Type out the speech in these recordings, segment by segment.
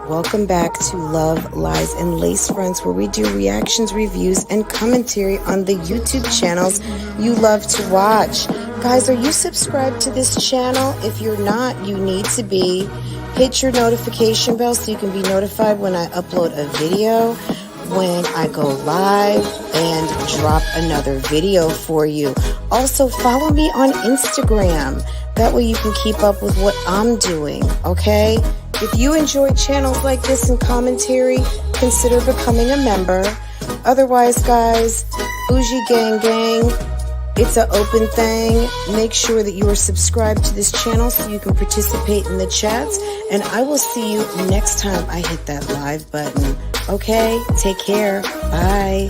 Welcome back to Love, Lies, and Lace Fronts, where we do reactions, reviews, and commentary on the YouTube channels you love to watch. Guys, are you subscribed to this channel? If you're not, you need to be. Hit your notification bell so you can be notified when I upload a video, when I go live, and drop another video for you. Also, follow me on Instagram. That way you can keep up with what I'm doing, okay? If you enjoy channels like this and commentary, consider becoming a member. Otherwise, guys, Bougie Gang Gang, it's an open thing. Make sure that you are subscribed to this channel so you can participate in the chats. And I will see you next time I hit that live button. Okay? Take care. Bye.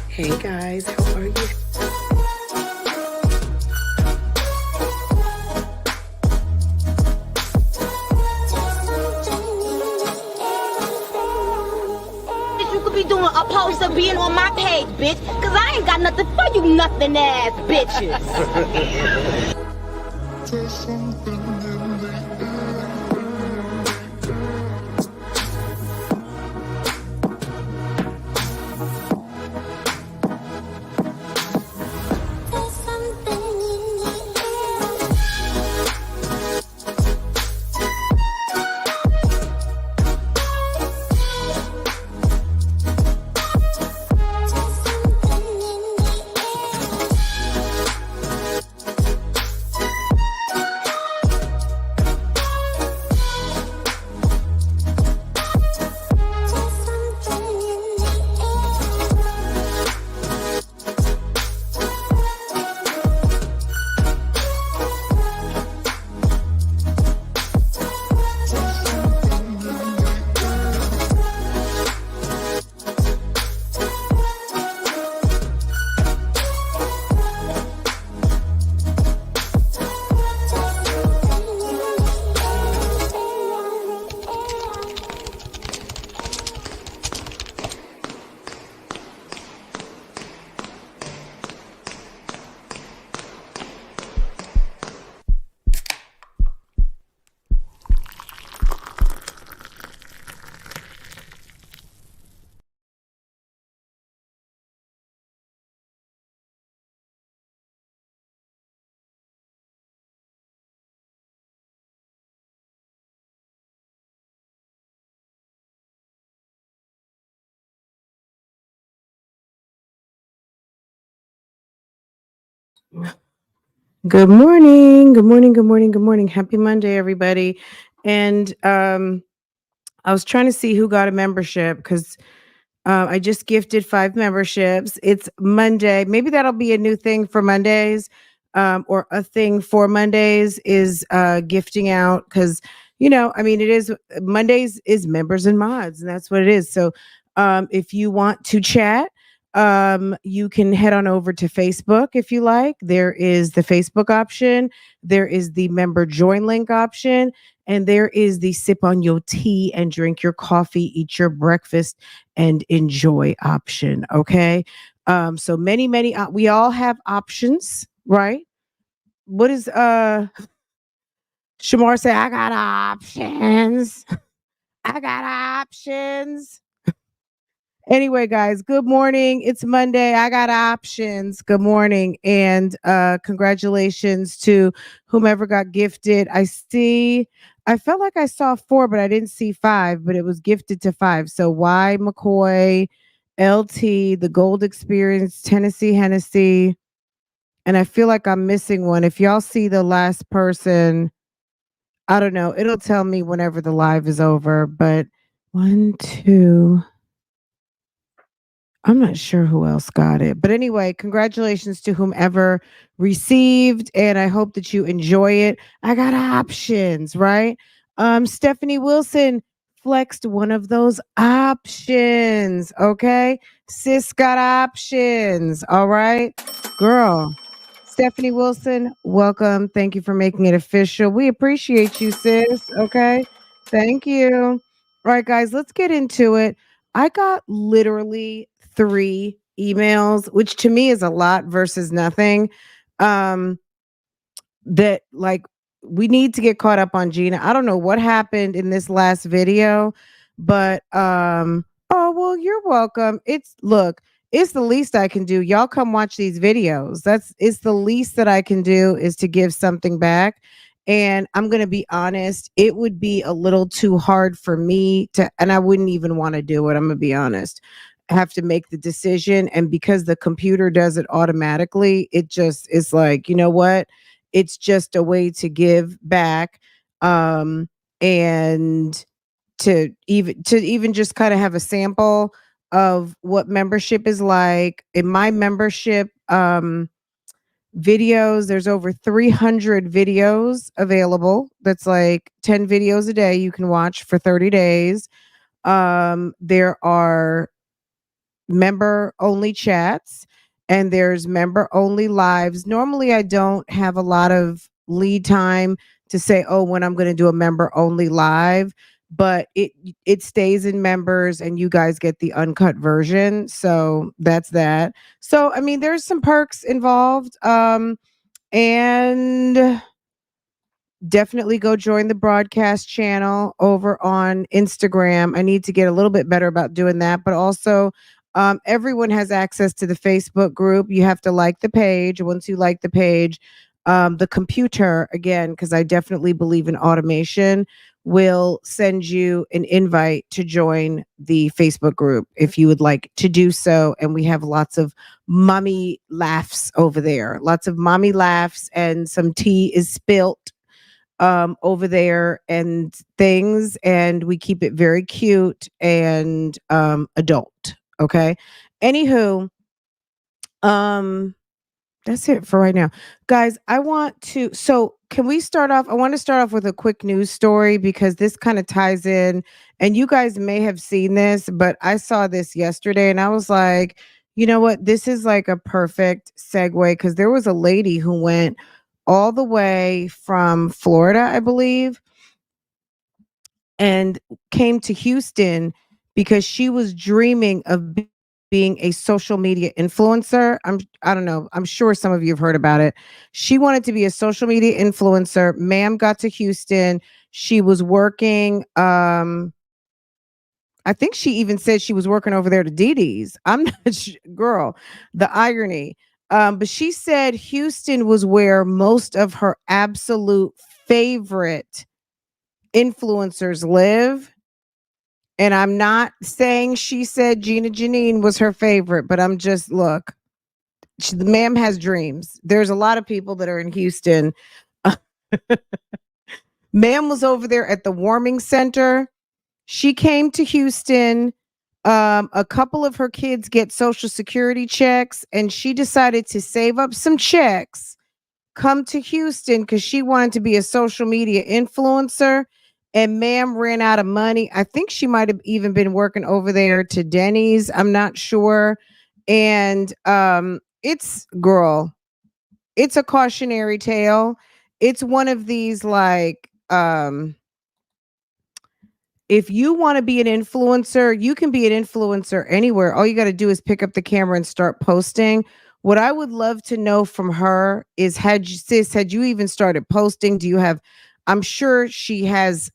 Hey guys, how are you? You could be doing opposed to being on my page, bitch, cause I ain't got nothing for you nothing ass bitches. There's something in the air. Good morning. Good morning. Good morning. Good morning. Happy Monday, everybody. And I was trying to see who got a membership because I just gifted 5 memberships. It's Monday. Maybe that'll be a new thing for Mondays, or a thing for Mondays is gifting out because, I mean, it is Mondays is members and mods, and that's what it is. So if you want to chat, you can head on over to Facebook if you like. There is the Facebook option, there is the member join link option, and there is the sip on your tea and drink your coffee, eat your breakfast, and enjoy option. Okay. So many, we all have options, right? What is Shamar say? I got options. I got options. Anyway, guys, good morning. It's Monday. I got options. Good morning. And congratulations to whomever got gifted. I felt like I saw 4, but I didn't see 5, but it was gifted to 5. So Y McCoy, LT, the Gold Experience, Tennessee Hennessy. And I feel like I'm missing one. If y'all see the last person, I don't know. It'll tell me whenever the live is over. But 1, 2. I'm not sure who else got it. But anyway, congratulations to whomever received, and I hope that you enjoy it. I got options, right? Stephanie Wilson flexed one of those options. Okay. Sis got options. All right. Girl. Stephanie Wilson, welcome. Thank you for making it official. We appreciate you, sis. Okay. Thank you. All right, guys, let's get into it. I got literally 3 emails, which to me is a lot versus nothing. Um, that like we need to get caught up on Gina. I don't know what happened in this last video, but oh well, you're welcome. It's the least I can do. Y'all come watch these videos. It's the least that I can do is to give something back. And I'm going to be honest, it would be a little too hard for me to, and I wouldn't even want to do it. I'm going to be honest. I have to make the decision. And because the computer does it automatically, it just is like, you know what? It's just a way to give back, and to even just kind of have a sample of what membership is like. In my membership videos, there's over 300 videos available. That's like 10 videos a day you can watch for 30 days. There are member only chats and there's member only lives. Normally, I don't have a lot of lead time to say, oh, when I'm going to do a member only live, but it stays in members and you guys get the uncut version. So that's that. So I mean, there's some perks involved. And definitely go join the broadcast channel over on Instagram. I need to get a little bit better about doing that, but also everyone has access to the Facebook group. You have to like the page. Once you like the page, the computer, again, because I definitely believe in automation, will send you an invite to join the Facebook group if you would like to do so. And we have lots of mommy laughs over there, lots of mommy laughs, and some tea is spilt over there and things, and we keep it very cute and adult. Okay. Anywho, um that's it for right now. Guys, can we start off? I want to start off with a quick news story because this kind of ties in, and you guys may have seen this, but I saw this yesterday and I was like, you know what? This is like a perfect segue because there was a lady who went all the way from Florida, I believe, and came to Houston because she was dreaming of being a social media influencer. I don't know. I'm sure some of you have heard about it. She wanted to be a social media influencer. Ma'am got to Houston. She was working I think she even said she was working over there to Dee Dee's. I'm not girl, the irony. But she said Houston was where most of her absolute favorite influencers live. And I'm not saying she said Gina Jyneen was her favorite, but I'm just, look, the ma'am has dreams. There's a lot of people that are in Houston. Ma'am was over there at the warming center. She came to Houston. A couple of her kids get social security checks, and she decided to save up some checks, come to Houston because she wanted to be a social media influencer. And ma'am ran out of money. I think she might have even been working over there to Denny's. I'm not sure. And it's a cautionary tale. It's one of these like if you want to be an influencer, you can be an influencer anywhere. All you got to do is pick up the camera and start posting. What I would love to know from her is had you even started posting? Do you have, I'm sure she has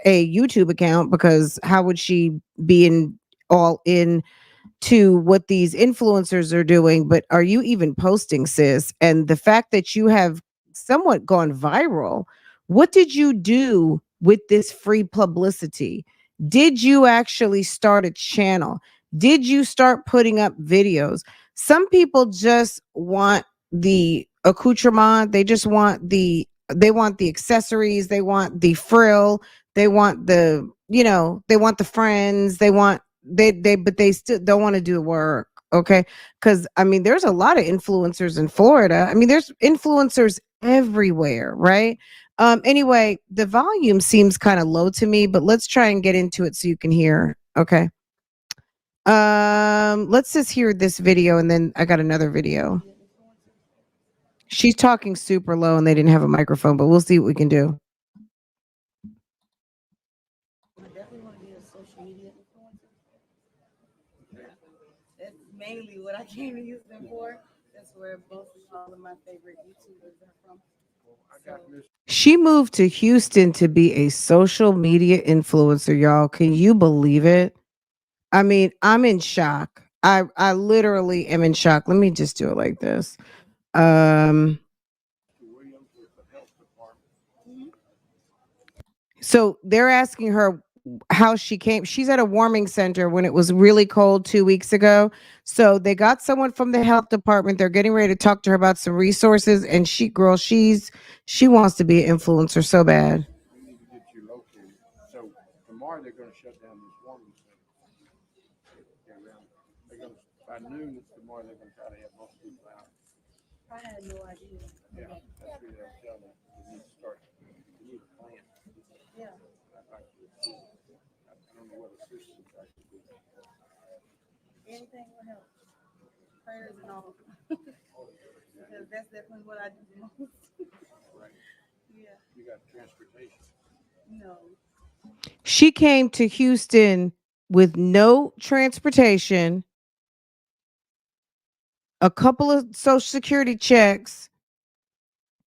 a YouTube account because how would she be all in to what these influencers are doing, but are you even posting, sis? And the fact that you have somewhat gone viral, what did you do with this free publicity? Did you actually start a channel? Did you start putting up videos? Some people just want the accoutrement, they want the accessories, they want the frill, they want they want the friends, but they still don't want to do the work. Okay. Because I mean, there's a lot of influencers in Florida. I mean, there's influencers everywhere, right? Anyway, the volume seems kind of low to me, but let's try and get into it so you can hear. Okay. Let's just hear this video and then I got another video. She's talking super low and they didn't have a microphone, but we'll see what we can do. I came to Houston for. That's where mostly all of my favorite YouTubers are from. So, She moved to Houston to be a social media influencer, y'all. Can you believe it? I mean, I'm in shock. I literally am in shock. Let me just do it like this. Um so they're asking her how she came. She's at a warming center when it was really cold 2 weeks ago. So they got someone from the health department. They're getting ready to talk to her about some resources. And she wants to be an influencer so bad. We need to get you located. So tomorrow they're going to shut down this warming center. They're going to, by noon tomorrow they're going to try to have most people out. I had no idea. Yeah, that's what they're telling you. You need to start. You need a plan. Yeah. I'd like to. I don't know what assistance I could do. Anything will help. Prayers and all. Because that's definitely what I do the most. Right. Yeah. You got transportation. No. She came to Houston with no transportation, a couple of social security checks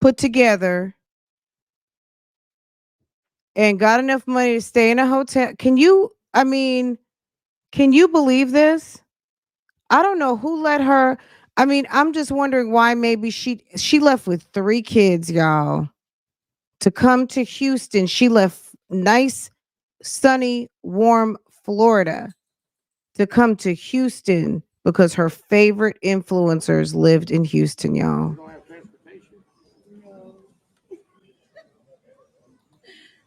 put together, and got enough money to stay in a hotel. Can you believe this? I don't know who let her. I mean, I'm just wondering why maybe she left with 3 kids, y'all, to come to Houston. She left nice, sunny, warm Florida to come to Houston because her favorite influencers lived in Houston, y'all. You don't have transportation. No.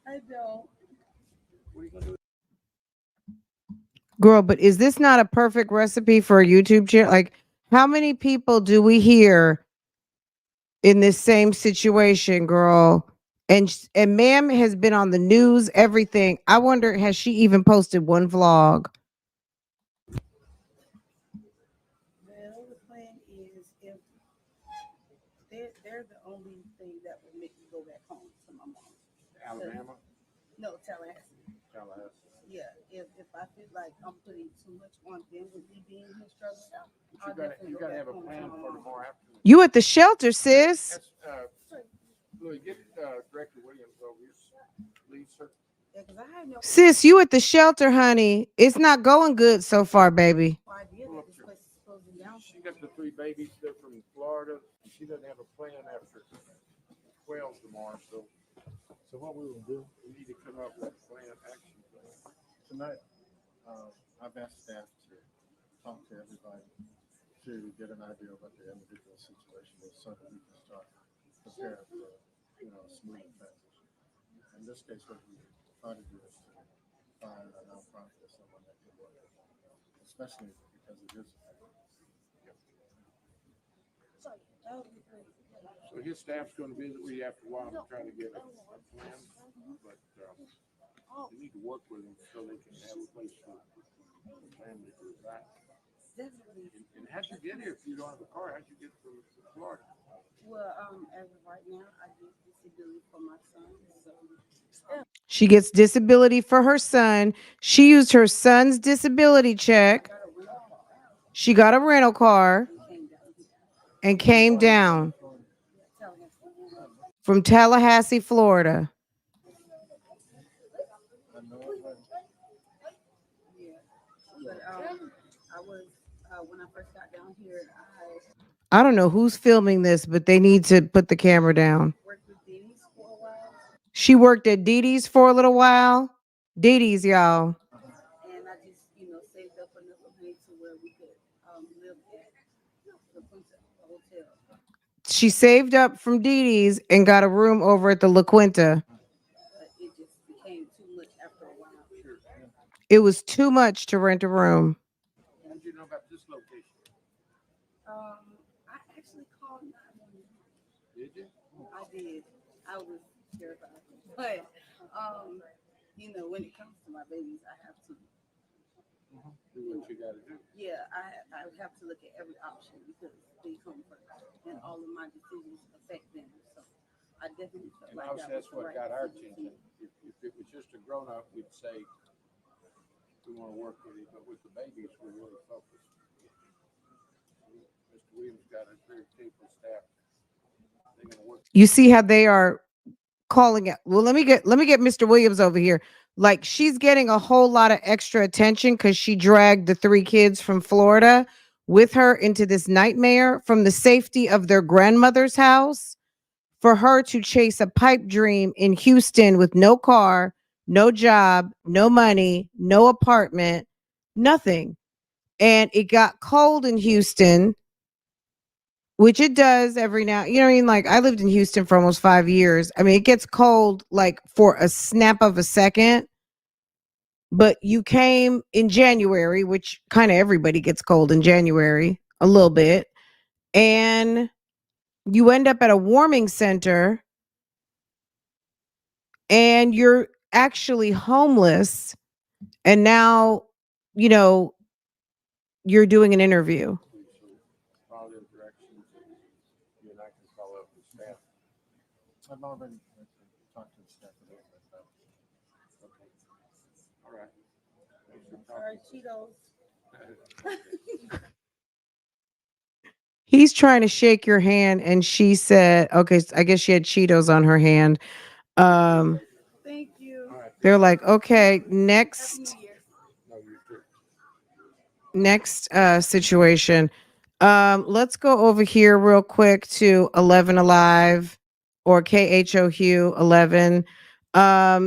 I don't. What are you going to do? Girl, but is this not a perfect recipe for a YouTube channel? Like, how many people do we hear in this same situation, girl? And ma'am has been on the news, everything. I wonder, has she even posted one vlog? Well, the plan is if they're the only thing that would make me go back home to my mom. Alabama, No, Tallahassee. Tallahassee. Yeah. If I feel like I'm putting too much on them with me being here struggling, But you got to have a plan for tomorrow afternoon. You at the shelter, sis. That's Louis, get Director Williams over here. Lisa. Yeah, because I had no Sis, you at the shelter, honey. It's not going good so far, baby. idea that this place is closing down. She got the 3 babies. They're from Florida. She doesn't have a plan after 12 tomorrow. So what we will do, we need to come up with a plan, action plan. Tonight, I've asked staff to talk to everybody to get an idea of what the individual situation is so that we can start preparing for, a smooth transition. In this case, what we try to do is to find a nonprofit or someone that can work with them, especially because it is. So his staff's going to visit with you after a while to try to get a plan. But you need to work with them so they can have a place for the family to reside. Definitely. And how'd you get here if you don't have a car? How'd you get from Florida? Well, as of right now, I get disability for my son. So She gets disability for her son. She used her son's disability check. She got a rental car and came down from Tallahassee, Florida. I know it, but yeah, but I was when I first got down here, I don't know who's filming this, but they need to put the camera down. I worked with Denny's for a while, She worked at Dee Dee's for a little while. Dee Dee's, y'all. and I just saved up enough money to where we could live at the hotel. She saved up from Dee Dee's and got a room over at the La Quinta. But it just became too much after a while. It was too much to rent a room. How did you know about this location? I actually called 911. Did you? I did. I was terrified, but when it comes to my babies, I have to. Do what you got to do. Yeah, I have to look at every option because they come first, and all of my decisions affect them. So I definitely felt And like also, that that's was the what right got our decision. attention. If it was just a grown up, we'd say we want to work with you, but with the babies, we're really focused. Williams got a very capable staff. They're gonna work. You see how they are calling it. Well, let me get Mr. Williams over here. Like, she's getting a whole lot of extra attention because she dragged the 3 kids from Florida with her into this nightmare from the safety of their grandmother's house for her to chase a pipe dream in Houston with no car, no job, no money, no apartment, nothing. And it got cold in Houston, which it does every now, you know what I mean? Like, I lived in Houston for almost 5 years. I mean, it gets cold like for a snap of a second. But you came in January, which kind of everybody gets cold in January a little bit. And you end up at a warming center and you're actually homeless. And now, you know, you're doing an interview. Follow their directions, and you and I can follow up with staff. I've already talked to the staff today. Okay. All right. Thanks for Sorry, talking. Cheetos. He's trying to shake your hand, and she said, okay, I guess she had Cheetos on her hand. Thank you. All right. They're like, okay, Happy next New Year. No, you too. situation. Let's go over here real quick to 11 Alive or KHOU 11.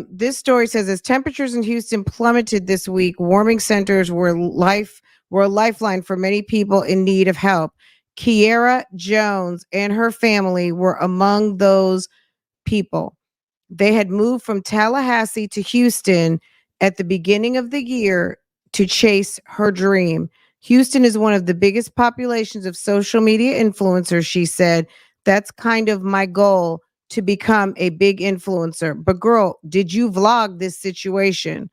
This story says as temperatures in Houston plummeted this week, warming centers were a lifeline for many people in need of help. Kiera Jones and her family were among those people. They had moved from Tallahassee to Houston at the beginning of the year to chase her dream. Houston is one of the biggest populations of social media influencers, she said. That's kind of my goal, to become a big influencer. But girl, did you vlog this situation?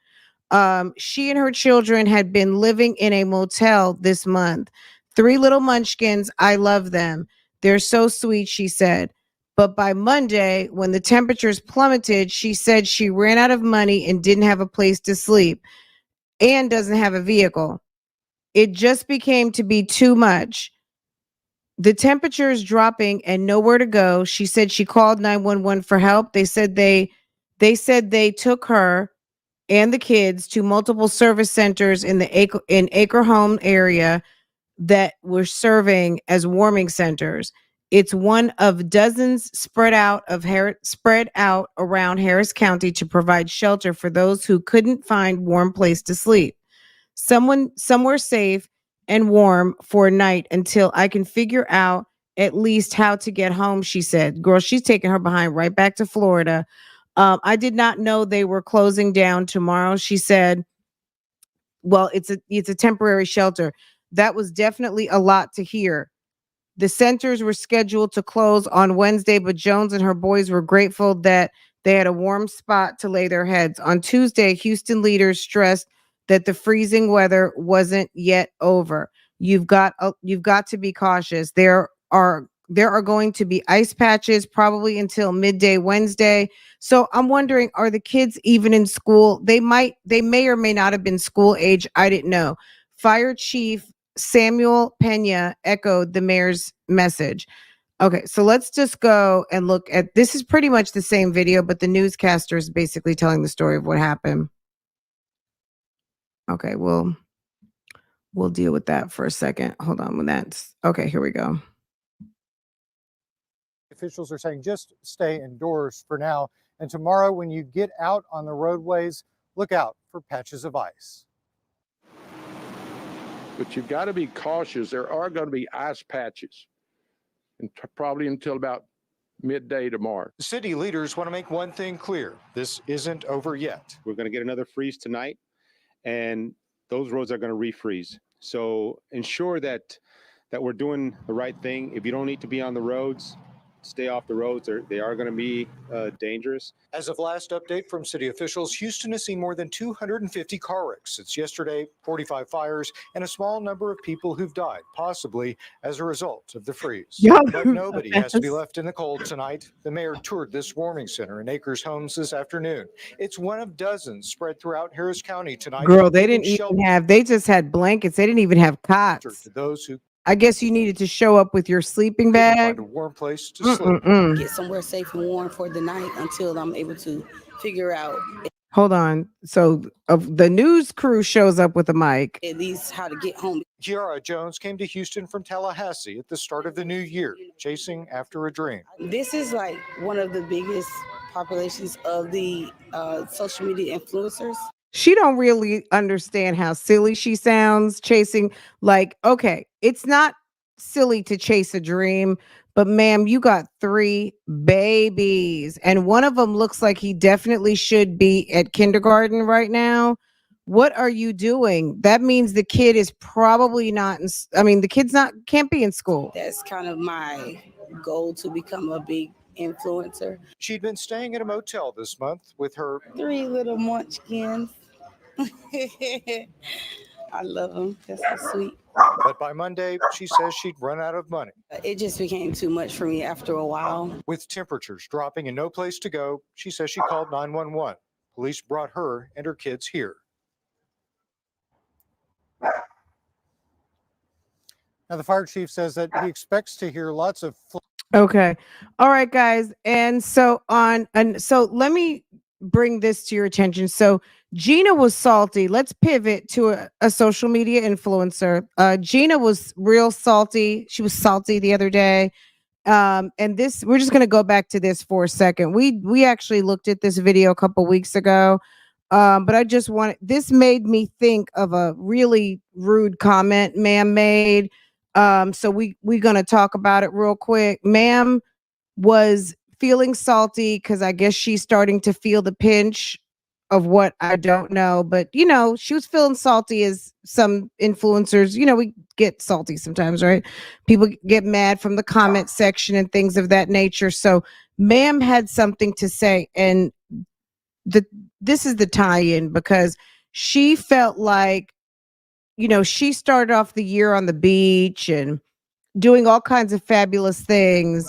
She and her children had been living in a motel this month. 3 little munchkins. I love them. They're so sweet, she said. But by Monday, when the temperatures plummeted, she said she ran out of money and didn't have a place to sleep and doesn't have a vehicle. It just became to be too much. The temperature is dropping and nowhere to go. She said she called 911 for help. They said they took her and the kids to multiple service centers in the Acre Home area that were serving as warming centers. It's one of dozens spread out around Harris County to provide shelter for those who couldn't find warm place to sleep. Somewhere safe and warm for a night until I can figure out at least how to get home, she said. Girl, she's taking her behind right back to Florida. I did not know they were closing down tomorrow. She said, well, it's a temporary shelter. That was definitely a lot to hear. The centers were scheduled to close on Wednesday, but Jones and her boys were grateful that they had a warm spot to lay their heads. On Tuesday, Houston leaders stressed that the freezing weather wasn't yet over. You've got to be cautious. There are going to be ice patches probably until midday Wednesday. So I'm wondering, are the kids even in school? They may or may not have been school age. I didn't know. Fire Chief Samuel Pena echoed the mayor's message. Okay, so let's just go and look at, this is pretty much the same video, but the newscaster is basically telling the story of what happened. Okay, we'll deal with that for a second. Hold on, when that's okay, here we go. Officials are saying just stay indoors for now. And tomorrow, when you get out on the roadways, look out for patches of ice. But you've got to be cautious. There are going to be ice patches, and probably until about midday tomorrow. City leaders want to make one thing clear. This isn't over yet. We're going to get another freeze tonight, and those roads are going to refreeze. So ensure that we're doing the right thing. If you don't need to be on the roads, stay off the roads. They are going to be dangerous. As of last update from city officials, Houston has seen more than 250 car wrecks since yesterday, 45 fires, and a small number of people who've died, possibly as a result of the freeze. Yeah. But nobody has to be left in the cold tonight. The mayor toured this warming center in Acres Homes this afternoon. It's one of dozens spread throughout Harris County tonight. Girl, they didn't even have, they just had blankets. They didn't even have cots. To those who I guess you needed to show up with your sleeping Couldn't bag. find a warm place to sleep. Get somewhere safe and warm for the night until I'm able to figure out Hold on. So the news crew shows up with a mic. at least how to get home. Kiara Jones came to Houston from Tallahassee at the start of the new year, chasing after a dream. This is like one of the biggest populations of the social media influencers. She don't really understand how silly she sounds chasing, like, okay, it's not silly to chase a dream, but ma'am, you got 3 babies and one of them looks like he definitely should be at kindergarten right now. What are you doing? That means the kid is probably not the kid's not can't be in school. That's kind of my goal, to become a big influencer. She'd been staying at a motel this month with her 3 little munchkins. I love them. That's so sweet. But by Monday, she says she'd run out of money. It just became too much for me after a while. With temperatures dropping and no place to go, she says she called 911. Police brought her and her kids here. Now, the fire chief says that he expects to hear lots of. Okay. All right, guys. And so let me bring this to your attention. So Gina was salty. Let's pivot to a social media influencer. Gina was real salty. She was salty the other day. And this, we're just going to go back to this for a second. We actually looked at this video a couple weeks ago. But I just this made me think of a really rude comment ma'am made. So we're going to talk about it real quick. Ma'am was feeling salty because I guess she's starting to feel the pinch of what I don't know. But, she was feeling salty as some influencers, we get salty sometimes, right? People get mad from the comment section and things of that nature. So ma'am had something to say. And this is the tie-in because she felt like, she started off the year on the beach and doing all kinds of fabulous things.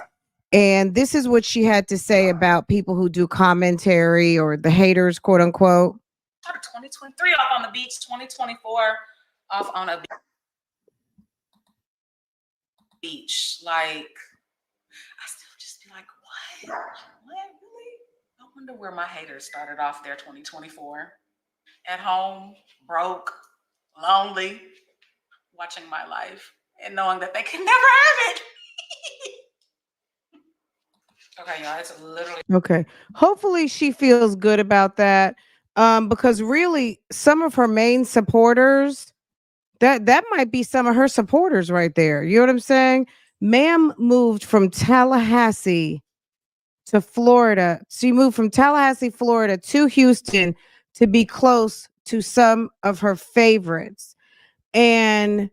And this is what she had to say about people who do commentary or the haters, quote unquote. 2023 off on the beach, 2024 off on a beach. Like, I still just be like, what? Really? I wonder where my haters started off their 2024. At home, broke, lonely, watching my life and knowing that they can never have it. Okay, y'all, it's literally okay. Hopefully she feels good about that. Because really some of her main supporters, that might be some of her supporters right there. You know what I'm saying? Ma'am moved from Tallahassee to Florida. She moved from Tallahassee, Florida to Houston to be close to some of her favorites. And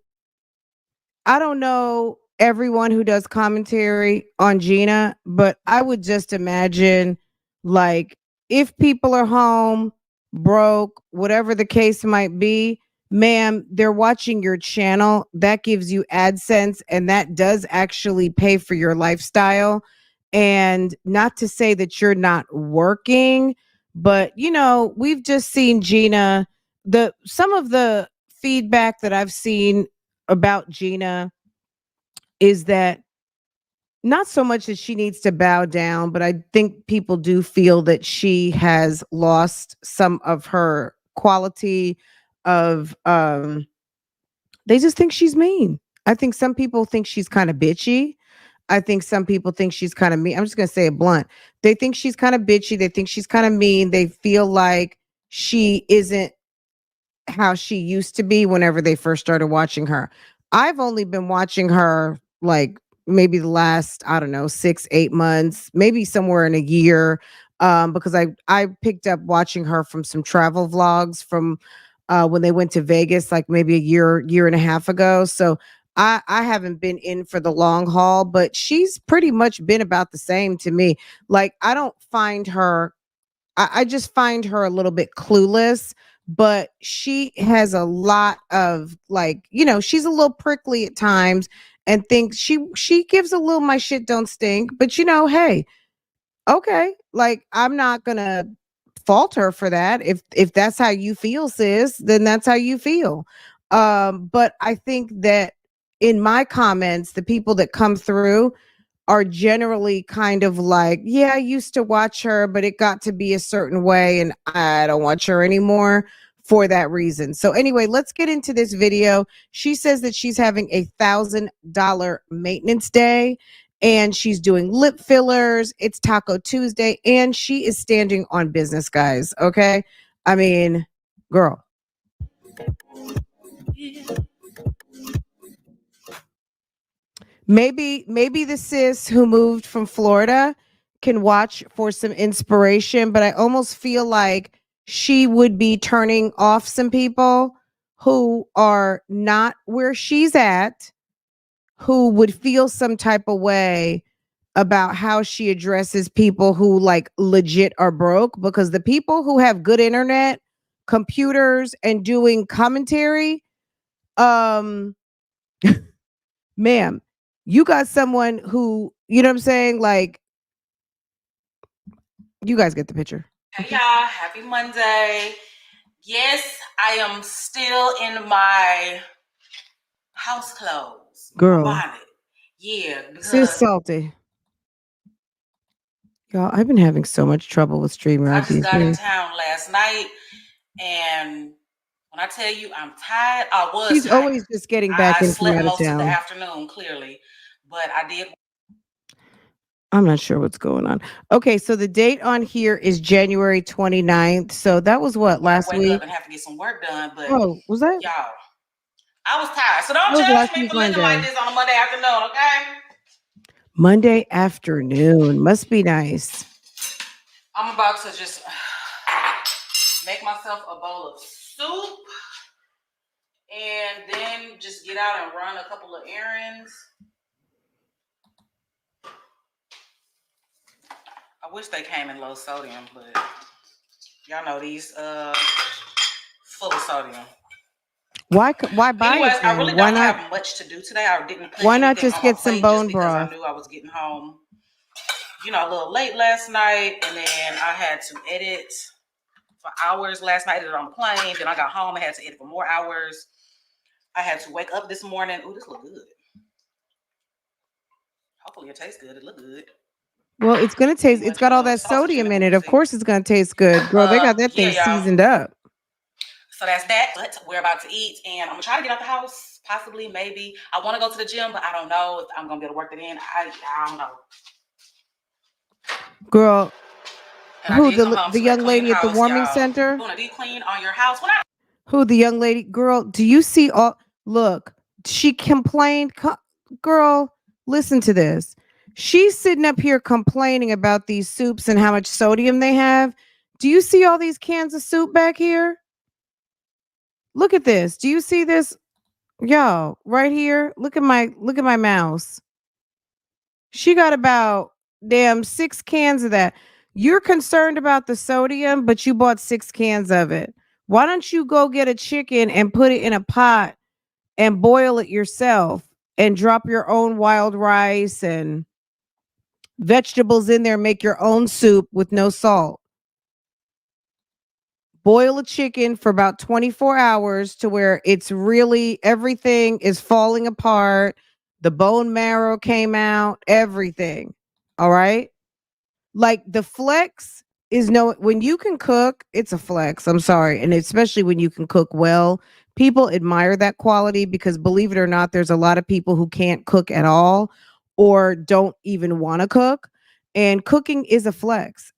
I don't know everyone who does commentary on Gina, but I would just imagine, like, if people are home, broke, whatever the case might be, ma'am, they're watching your channel. That gives you AdSense, and that does actually pay for your lifestyle. And not to say that you're not working, but we've just seen Gina. Some of the feedback that I've seen about Gina is that not so much that she needs to bow down, but I think people do feel that she has lost some of her quality of they just think she's mean. I think some people think she's kind of bitchy. I think some people think she's kind of mean. I'm just going to say it blunt. They think she's kind of bitchy. They think she's kind of mean. They feel like she isn't how she used to be whenever they first started watching her. I've only been watching her like maybe the last, I don't know, 6-8 months, maybe somewhere in a year. Because I picked up watching her from some travel vlogs from when they went to Vegas, like maybe a year and a half ago. So I haven't been in for the long haul, but she's pretty much been about the same to me. Like, I don't find her, I just find her a little bit clueless, but she has a lot of, like, she's a little prickly at times and thinks she gives a little my shit don't stink, but hey, okay, like, I'm not gonna fault her for that. If that's how you feel, sis, then that's how you feel. But I think that in my comments, the people that come through are generally kind of like, yeah, I used to watch her, but it got to be a certain way and I don't watch her anymore for that reason. So anyway, let's get into this video. She says that she's having $1,000 maintenance day and she's doing lip fillers. It's Taco Tuesday and she is standing on business, guys. Okay. I mean, girl. Maybe the sis who moved from Florida can watch for some inspiration, but I almost feel like she would be turning off some people who are not where she's at, who would feel some type of way about how she addresses people who like legit are broke, because the people who have good internet, computers, and doing commentary, um ma'am, you got someone who, you know what I'm saying? Like, you guys get the picture. Hey y'all, happy Monday. Yes, I am still in my house clothes. Girl. My bonnet. Yeah, Sis because salty. Y'all, I've been having so much trouble with I StreamYard just these got in days. town last night, and when I tell you I'm tired, I was She's tired. always just getting back I in from slept out of most of the town. afternoon, clearly, but I did I'm not sure what's going on. Okay, so the date on here is January 29th. So that was what, last wake week? up and have to get some work done. But Oh, was that? y'all, I was tired. So don't That was judge last me week for living like Monday. this on a Monday afternoon, okay? Monday afternoon. Must be nice. I'm about to just make myself a bowl of soup and then just get out and run a couple of errands. I wish they came in low sodium, but y'all know these full of sodium. Why buy Anyways, it then? I really Why don't not? have much to do today. I didn't put Why not anything just on my get some plate just bone because I broth? knew I was getting home, a little late last night, and then I had to edit for hours last night. I did it on the plane. Then I got home and had to edit for more hours. I had to wake up this morning. Ooh, this look good. Hopefully it tastes good. It look good. Well, it's gonna taste. It's Much got all that sausage sodium it. in Let it. me Of see. course, it's gonna taste good, girl. They got that Yeah, thing y'all. seasoned up. So that's that. But we're about to eat, and I'm gonna try to get out the house. Possibly, maybe. I want to go to the gym, but I don't know if I'm gonna be able to work it in. I don't know. Girl, And I who did come home the to a young clean lady at the house, warming y'all. center? Doing a deep clean on your house. When I Who the young lady? Girl, do you see all? Look, she complained. Girl, listen to this. She's sitting up here complaining about these soups and how much sodium they have. Do you see all these cans of soup back here? Look at this. Do you see this? Yo, right here. Look at my mouse. She got about damn 6 cans of that. You're concerned about the sodium, but you bought 6 cans of it. Why don't you go get a chicken and put it in a pot and boil it yourself and drop your own wild rice and vegetables in there, make your own soup with no salt. Boil a chicken for about 24 hours to where it's really everything is falling apart. The bone marrow came out, everything. All right. Like the flex is no, when you can cook, it's a flex. I'm sorry. And especially when you can cook well, people admire that quality because believe it or not, there's a lot of people who can't cook at all or don't even want to cook. And cooking is a flex.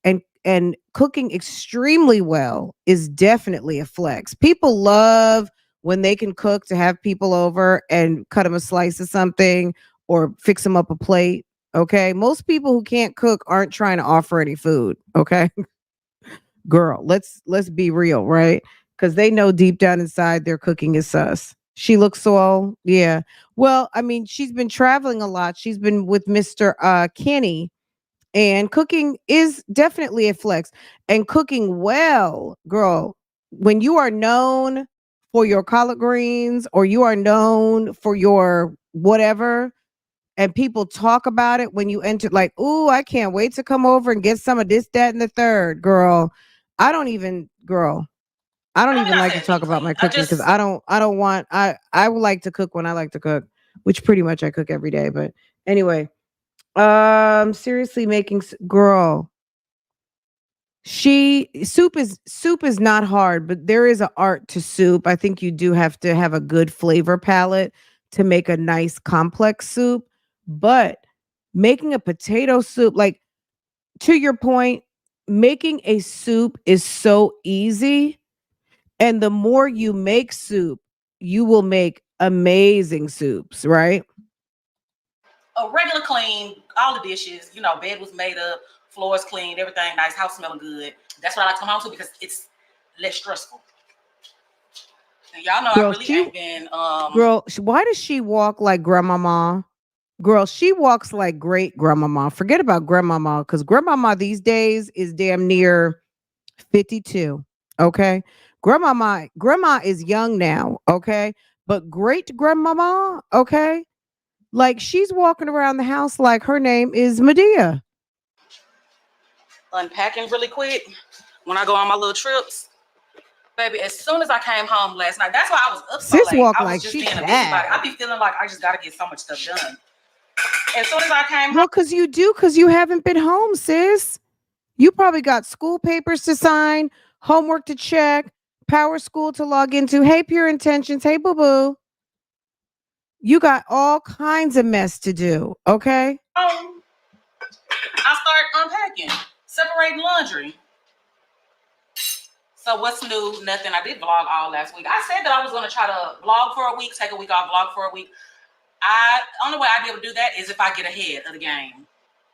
And cooking extremely well is definitely a flex. People love when they can cook to have people over and cut them a slice of something or fix them up a plate. Okay. Most people who can't cook aren't trying to offer any food. Okay. Girl, let's be real, right? Because they know deep down inside their cooking is sus. She looks so, yeah. Well, I mean, she's been traveling a lot. She's been with Mr. Kenny, and cooking is definitely a flex. And cooking well, girl, when you are known for your collard greens or you are known for your whatever, and people talk about it when you enter, like, "Ooh, I can't wait to come over and get some of this, that, and the third." Girl, girl, I don't even like to talk about my cooking because I don't want, I would like to cook when I like to cook. which pretty much I cook every day. But anyway, seriously, girl. Soup is not hard, but there is an art to soup. I think you do have to have a good flavor palette to make a nice complex soup. But making a potato soup, like to your point, making a soup is so easy. And the more you make soup, you will make amazing soups, right? A regular clean, all the dishes, you know, bed was made up, floors cleaned, everything nice, house smelling good. That's what I like to come home to because it's less stressful. And y'all know I really ain't been Girl, why does she walk like grandmama? Girl, she walks like great grandmama. Forget about grandmama, because grandmama these days is damn near 52. Okay. Grandma is young now. Okay. But great grandmama, okay, like she's walking around the house like her name is Medea. unpacking really quick when I go on my little trips. Baby, as soon as I came home last night, that's why I was up so Sis late. walk I was like just she being a busybody. tired. I be feeling like I just got to get so much stuff done. As soon as I came home. Well, because you haven't been home, sis. You probably got school papers to sign, homework to check, Power School to log into. Hey, Pure Intentions. Hey, boo boo. You got all kinds of mess to do. Okay. I start unpacking, separating laundry. So what's new? Nothing. I did vlog all last week. I said that I was going to try to vlog for a week, take a week off, vlog for a week. Only way I'd be able to do that is if I get ahead of the game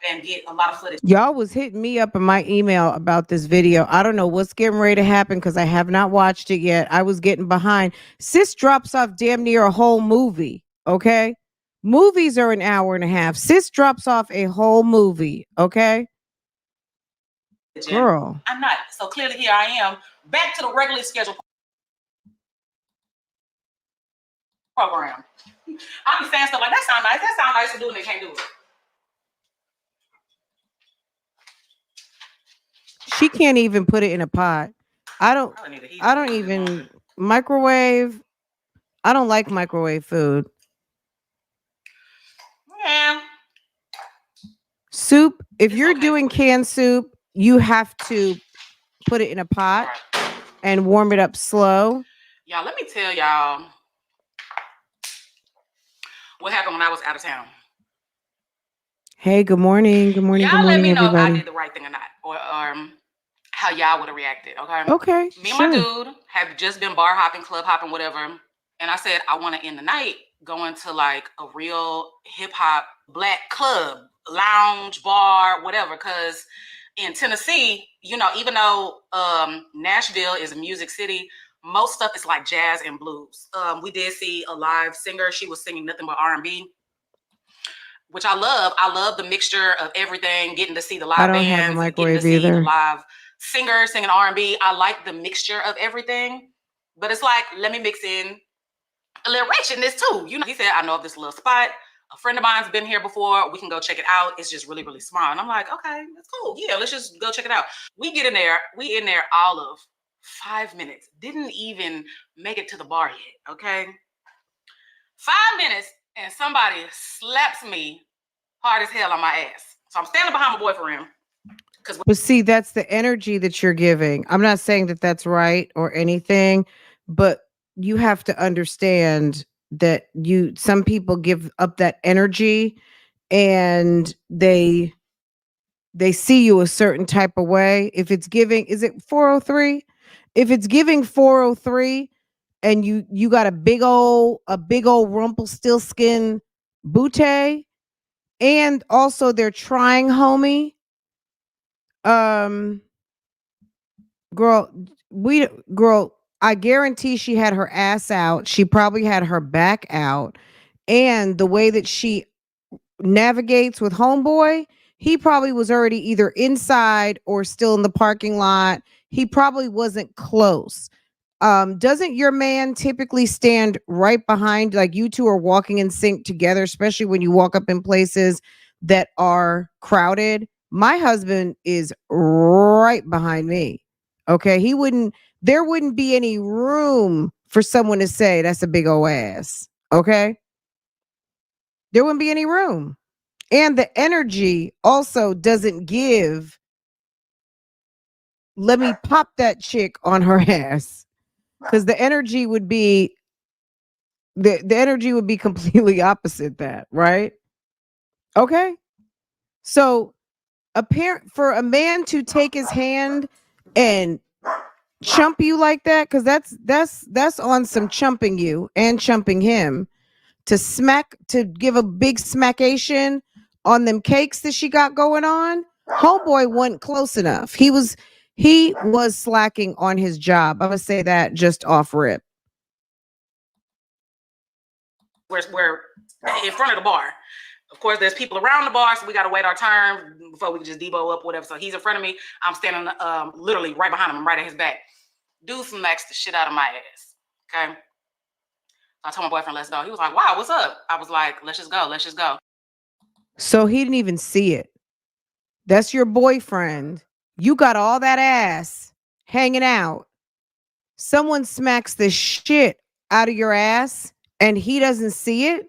and get a lot of footage. Y'all was hitting me up in my email about this video. I don't know what's getting ready to happen because I have not watched it yet. I was getting behind. Sis drops off damn near a whole movie. Okay. Movies are an hour and a half. Sis drops off a whole movie. Okay. Girl. I'm not. So clearly here I am back to the regularly scheduled program. I be saying stuff like that sound nice. That sound nice to do and they can't do it. She can't even put it in a pot. I don't even microwave. I don't like microwave food. Yeah. Soup, if you're doing canned soup, you have to put it in a pot and warm it up slow. Y'all, let me tell y'all what happened when I was out of town. Hey, good morning. Good morning. Y'all good morning, let me know everybody. if I did the right thing or not, or how y'all would have reacted. Okay. Okay. Me and my dude have just been bar hopping, club hopping, whatever. And I said I want to end the night going to like a real hip hop black club, lounge, bar, whatever. Because in Tennessee, you know, even though Nashville is a music city, most stuff is like jazz and blues. We did see a live singer. She was singing nothing but R&B, which I love. I love the mixture of everything, getting to see the live bands and getting to see the live singer singing R&B. I like the mixture of everything, but it's like, let me mix in a little ratchetness too. You know, he said, I know of this little spot. A friend of mine's been here before. We can go check it out. It's just really, really small. And I'm like, okay, that's cool. Yeah, let's just go check it out. We get in there. We in there all of 5 minutes. Didn't even make it to the bar yet, okay? 5 minutes and somebody slaps me hard as hell on my ass. So I'm standing behind my boyfriend. But see, that's the energy that you're giving. I'm not saying that that's right or anything, but you have to understand that some people give up that energy and they see you a certain type of way. If it's giving, is it 403? If it's giving 403 and you got a big old Rumpelstiltskin bootay, and also they're trying homie, girl, I guarantee she had her ass out. She probably had her back out. And the way that she navigates with homeboy, he probably was already either inside or still in the parking lot. He probably wasn't close. Doesn't your man typically stand right behind, like you two are walking in sync together, especially when you walk up in places that are crowded? My husband is right behind me. Okay. There wouldn't be any room for someone to say that's a big old ass. Okay. There wouldn't be any room. And the energy also doesn't give, let me pop that chick on her ass. Because the energy would be the energy would be completely opposite that, right? Okay. So for a man to take his hand and chump you like that, because that's on some chumping you and chumping him, to give a big smackation on them cakes that she got going on. Homeboy wasn't close enough. He was slacking on his job. I'm gonna say that just off rip. We're in front of the bar. Of course, there's people around the bar, so we got to wait our turn before we can just debo up, whatever. So he's in front of me. I'm standing literally right behind him. I'm right at his back. Dude smacks the shit out of my ass. Okay. I told my boyfriend, let's go. He was like, wow, what's up? I was like, let's just go. Let's just go. So he didn't even see it. That's your boyfriend. You got all that ass hanging out. Someone smacks the shit out of your ass and he doesn't see it.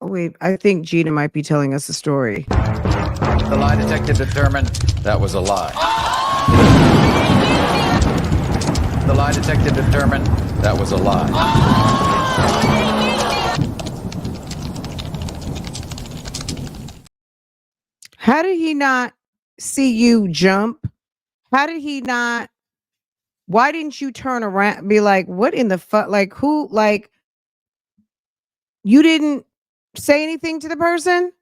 Oh, wait, I think Gina might be telling us a story. The lie detector determined that was a lie. The lie detector determined that was a lie. How did he not see you jump? How did he not? Why didn't you turn around and be like, what in the fuck? Like, who? Like, you didn't say anything to the person?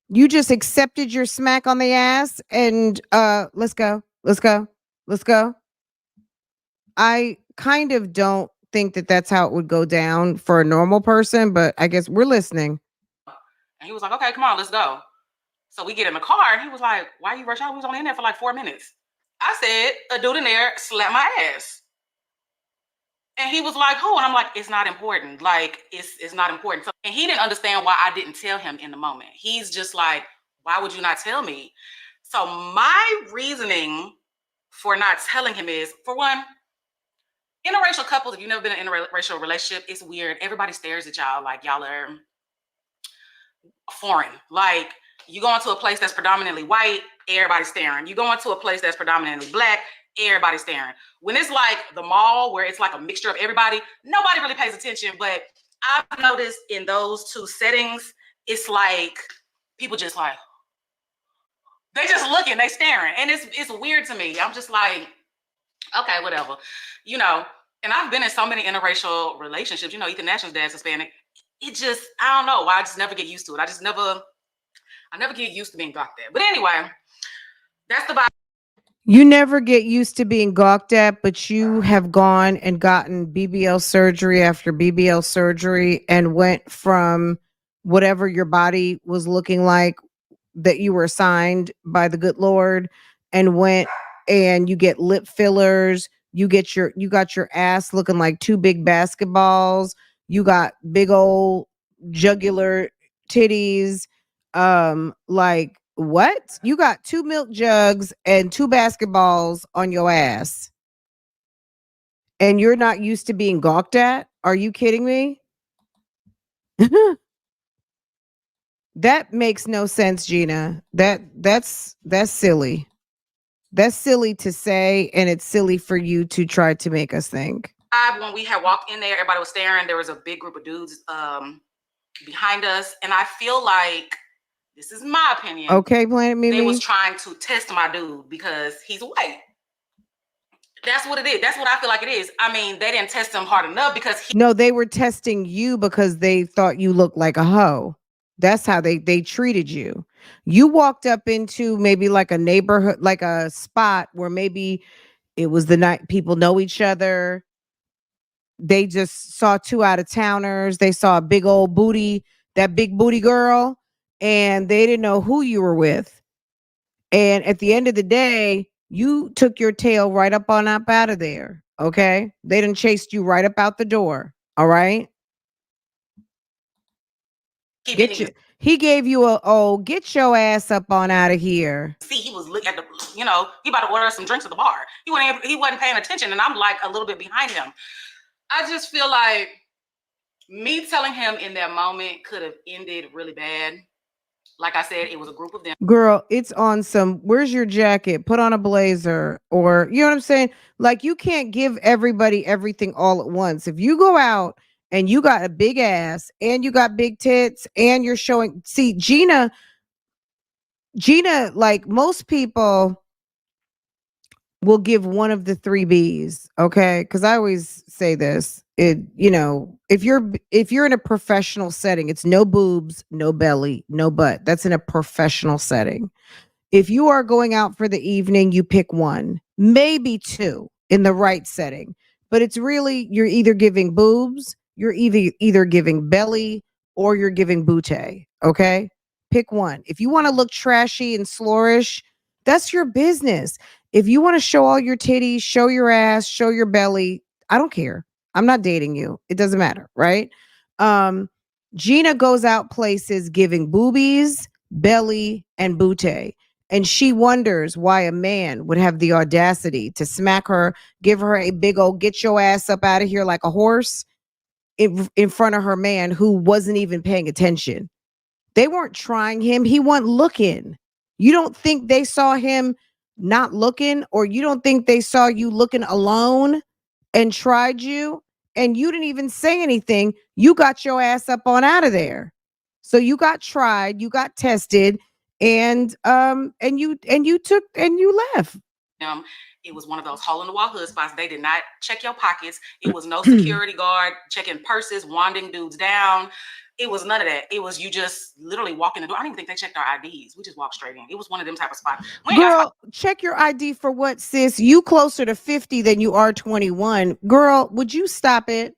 You just accepted your smack on the ass and let's go. Let's go. Let's go. I kind of don't think that that's how it would go down for a normal person, but I guess we're listening. And he was like, okay, come on, let's go. So we get in the car and he was like, why you rush out? We was only in there for like 4 minutes. I said, a dude in there slapped my ass. And he was like, who? And I'm like, it's not important. Like, it's not important. So, and he didn't understand why I didn't tell him in the moment. He's just like, why would you not tell me? So my reasoning for not telling him is, for one, interracial couples, if you've never been in an interracial relationship, it's weird. Everybody stares at y'all like y'all are foreign. Like, you go into a place that's predominantly white, everybody's staring. You go into a place that's predominantly black, everybody's staring. When it's like the mall where it's like a mixture of everybody, nobody really pays attention. But I've noticed in those two settings, it's like people just like, they just looking, they staring. And it's weird to me. I'm just like, okay, whatever. You know, and I've been in so many interracial relationships. You know, Ethan National's dad's Hispanic. It just, I don't know why I just never get used to it. I never get used to being gawked at. But anyway, that's the vibe. You never get used to being gawked at, but you have gone and gotten BBL surgery after BBL surgery and went from whatever your body was looking like that you were assigned by the good Lord and went and you get lip fillers. You got your ass looking like two big basketballs. You got big old jugular titties. Like, what? You got 2 milk jugs and 2 basketballs on your ass. And you're not used to being gawked at? Are you kidding me? That makes no sense, Gina. That's silly. That's silly to say, and it's silly for you to try to make us think. When we had walked in there, everybody was staring. There was a big group of dudes behind us. And I feel like, this is my opinion. Okay, Planet Mimi. They was trying to test my dude because he's white. That's what it is. That's what I feel like it is. I mean, they didn't test him hard enough because No, they were testing you because they thought you looked like a hoe. That's how they treated you. You walked up into maybe like a neighborhood, like a spot where maybe it was the night people know each other. They just saw 2 out of towners. They saw a big old booty, that big booty girl, and they didn't know who you were with. And at the end of the day, you took your tail right up on up out of there. Okay. They done chased you right up out the door. All right. He gave you get your ass up on out of here. See, he was looking at the, you know, he about to order some drinks at the bar. He wasn't paying attention, and I'm like a little bit behind him. I just feel like Me telling him in that moment could have ended really bad. Like I said, it was a group of them. Girl, it's on some, where's your jacket? Put on a blazer, or you know what I'm saying? Like, you can't give everybody everything all at once. If you go out and you got a big ass and you got big tits and you're showing, see, Gina, like most people will give one of the three B's, okay? Because I always say this. If you're in a professional setting, it's no boobs, no belly, no butt. That's in a professional setting. If you are going out for the evening, you pick one, maybe two in the right setting. But it's really, you're either giving boobs, you're either giving belly, or you're giving booty. Okay? Pick one. If you want to look trashy and slorish, that's your business. If you want to show all your titties, show your ass, show your belly, I don't care. I'm not dating you. It doesn't matter, right? Um, Gina goes out places giving boobies, belly, and booty. And she wonders why a man would have the audacity to smack her, give her a big old get your ass up out of here like a horse in front of her man who wasn't even paying attention. They weren't trying him. He wasn't looking. You don't think they saw him not looking, or you don't think they saw you looking alone and tried you, and you didn't even say anything. You got your ass up on out of there. So you got tried, you got tested, and you left. It was one of those hole in the wall hood spots. They did not check your pockets. It was no security guard checking purses, wanding dudes down. It was none of that. It was you just literally walking the door. I don't even think they checked our IDs. We just walked straight in. It was one of them type of spots. Girl, check your ID for what, sis? You closer to 50 than you are 21. Girl, would you stop it?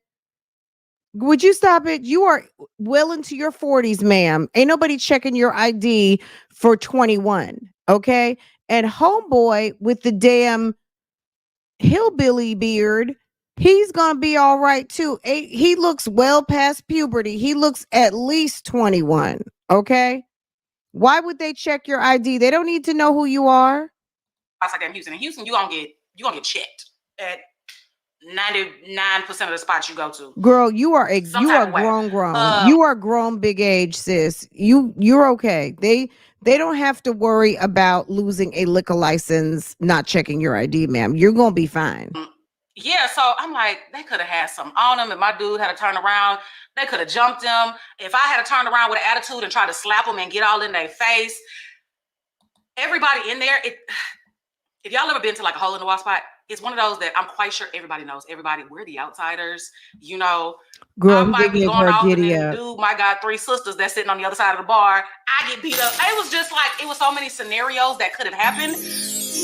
Would you stop it? You are well into your 40s, ma'am. Ain't nobody checking your ID for 21. Okay. And homeboy with the damn hillbilly beard, he's gonna be all right too. He looks well past puberty. He looks at least 21. Okay. Why would they check your ID? They don't need to know who you are. Like that in Houston. In Houston, you gonna get checked at 99% of the spots you go to. Girl, you are grown. You are grown, big age, sis. You're okay. They don't have to worry about losing a liquor license, not checking your ID, ma'am. You're gonna be fine. Yeah, so I'm like, they could have had something on them. If my dude had to turn around, they could have jumped him. If I had to turn around with an attitude and try to slap them and get all in their face, everybody in there, if y'all ever been to like a hole in the wall spot, it's one of those that I'm quite sure everybody knows. Everybody, we're the outsiders, you know. Girl, I might be going off, and then dude might got 3 sisters that's sitting on the other side of the bar. I get beat up. It was just like, it was so many scenarios that could have happened.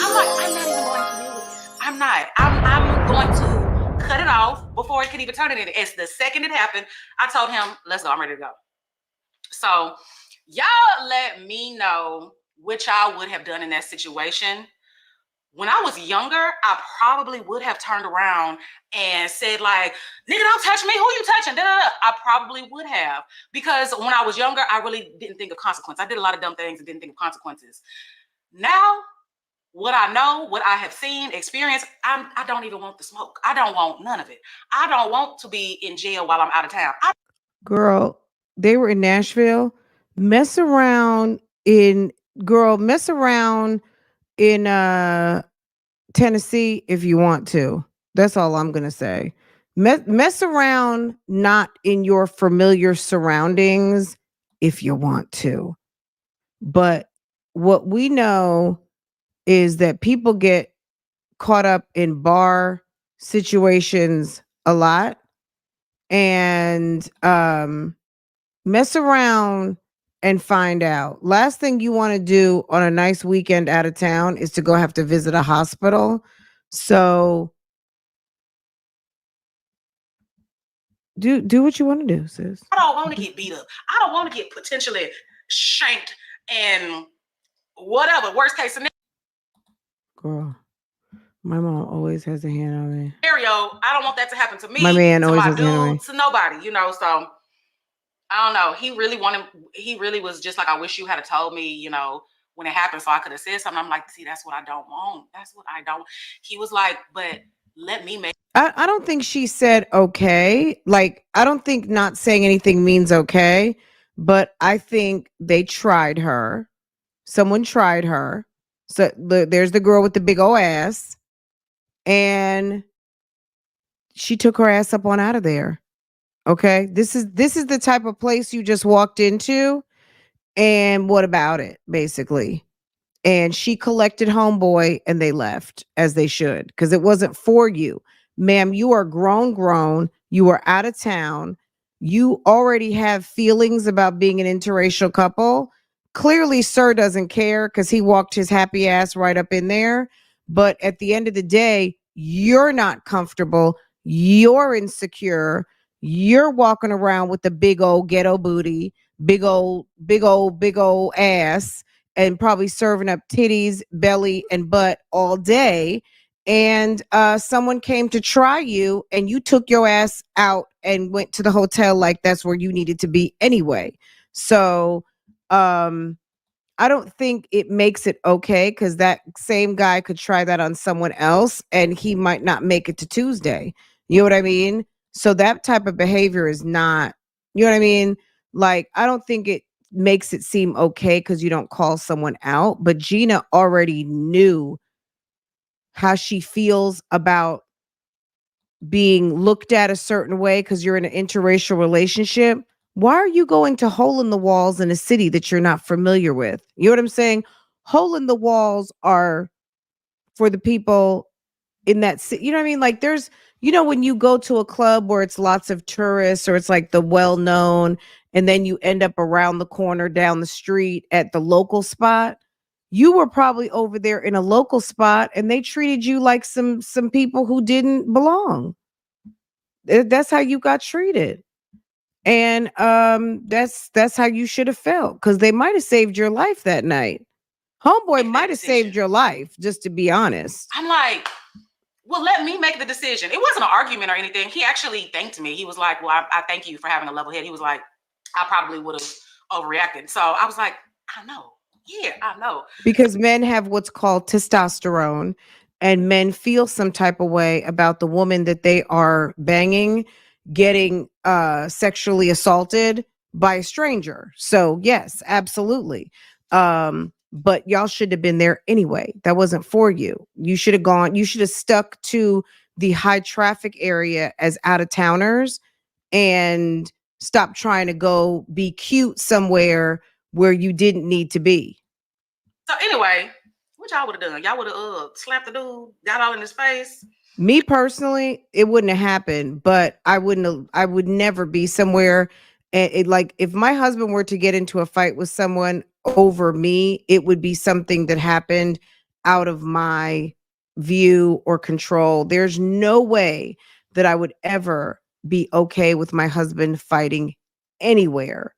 I'm like, I'm not even going to do it. I'm not. I'm going to cut it off before it could even turn it into. It's the second it happened, I told him, let's go. I'm ready to go. So y'all let me know what y'all would have done in that situation. When I was younger, I probably would have turned around and said like, nigga, don't touch me. Who you touching? Da, da, da. I probably would have. Because when I was younger, I really didn't think of consequence. I did a lot of dumb things and didn't think of consequences. Now, what I know, what I have seen, experienced, I don't even want the smoke. I don't want none of it. I don't want to be in jail while I'm out of town. Girl, they were in Nashville. Mess around in Tennessee if you want to. That's all I'm gonna say. Mess around not in your familiar surroundings if you want to. But what we know is that people get caught up in bar situations a lot, and mess around and find out. Last thing you want to do on a nice weekend out of town is to go have to visit a hospital. So do what you want to do, sis. I don't want to get beat up. I don't want to get potentially shanked and whatever. Worst case scenario. Girl, my mom always has a hand on me. I don't want that to happen to me. My man to always my has a hand on me. to nobody, you know. So I don't know. He really was just like, I wish you had told me, you know, when it happened, so I could have said something. I'm like, see, that's what I don't want. That's what I don't. He was like, but let me make. I don't think she said okay. Like, I don't think not saying anything means okay, but I think they tried her. Someone tried her. So there's the girl with the big old ass, and she took her ass up on out of there. Okay, this is the type of place you just walked into, and what about it, basically? And she collected homeboy and they left as they should because it wasn't for you. Ma'am, you are grown. You are out of town. You already have feelings about being an interracial couple. Clearly, sir doesn't care because he walked his happy ass right up in there. But at the end of the day, you're not comfortable. You're insecure. You're walking around with the big old ghetto booty, big old ass, and probably serving up titties, belly, and butt all day. And someone came to try you, and you took your ass out and went to the hotel like that's where you needed to be anyway. So I don't think it makes it okay because that same guy could try that on someone else and he might not make it to Tuesday. You know what I mean? So that type of behavior is not, you know what I mean? Like, I don't think it makes it seem okay because you don't call someone out. But Gina already knew how she feels about being looked at a certain way because you're in an interracial relationship. Why are you going to hole in the walls in a city that you're not familiar with? You know what I'm saying? Hole in the walls are for the people in that city. You know what I mean? Like, there's, when you go to a club where it's lots of tourists or it's like the well known, and then you end up around the corner down the street at the local spot. You were probably over there in a local spot and they treated you like some people who didn't belong. That's how you got treated. And that's how you should have felt because they might have saved your life that night. Homeboy might have saved your life, just to be honest. I'm like, well, let me make the decision. It wasn't an argument or anything. He actually thanked me. He was like, well, I thank you for having a level head. He was like, I probably would have overreacted. So I was like, I know. Yeah, I know. Because men have what's called testosterone, and men feel some type of way about the woman that they are banging getting sexually assaulted by a stranger. So yes, absolutely. But y'all should have been there anyway. That wasn't for you. You should have gone, you should have stuck to the high traffic area as out of towners and stop trying to go be cute somewhere where you didn't need to be. So anyway, what y'all would have done? Y'all would have slapped the dude, got all in his face. Me personally, it wouldn't have happened, but I would never be somewhere. And like, if my husband were to get into a fight with someone over me, it would be something that happened out of my view or control. There's no way that I would ever be okay with my husband fighting anywhere,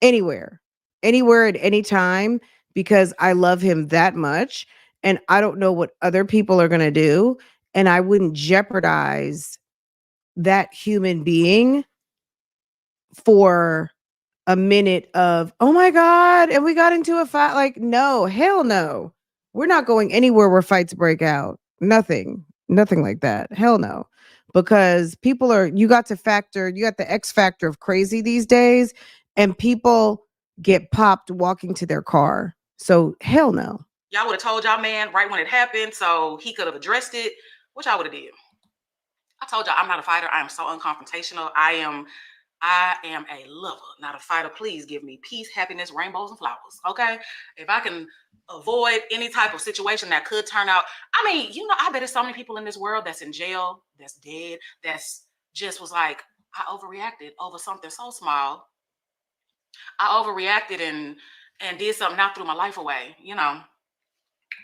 anywhere, at any time, because I love him that much. And I don't know what other people are going to do. And I wouldn't jeopardize that human being for a minute of, oh my God, and we got into a fight. Like, no, hell no. We're not going anywhere where fights break out. Nothing like that. Hell no. Because people are, you got the X factor of crazy these days, and people get popped walking to their car. So hell no. Y'all would have told y'all man right when it happened so he could have addressed it. What y'all would have did? I told y'all I'm not a fighter. I am so unconfrontational. I am a lover, not a fighter. Please give me peace, happiness, rainbows, and flowers. Okay? If I can avoid any type of situation that could turn out, I mean, I bet there's so many people in this world that's in jail, that's dead, that's just was like, I overreacted over something so small. I overreacted and did something, now threw my life away,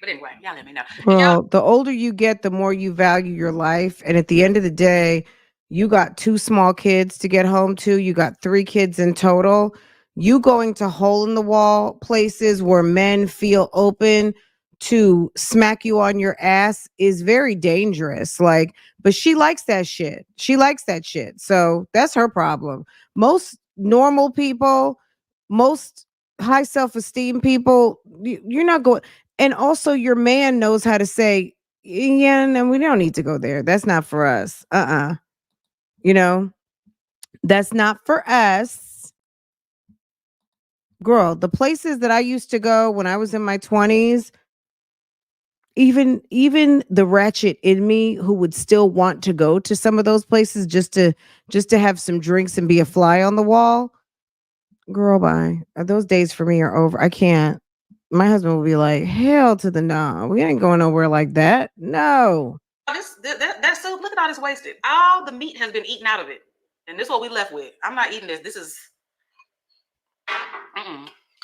But anyway, y'all let me know. Well, the older you get, the more you value your life. And at the end of the day, you got 2 small kids to get home to. You got 3 kids in total. You going to hole in the wall places where men feel open to smack you on your ass is very dangerous. Like, but she likes that shit. So that's her problem. Most normal people, most high self-esteem people, you're not going. And also, your man knows how to say, Yeah, no, we don't need to go there. That's not for us. You know, that's not for us. Girl, the places that I used to go when I was in my 20s, even the ratchet in me who would still want to go to some of those places just to have some drinks and be a fly on the wall. Girl, bye. Those days for me are over. I can't. My husband will be like, hell to the no. We ain't going nowhere like that. No. That soup, look at all this wasted. All the meat has been eaten out of it. And this is what we left with. I'm not eating this. This is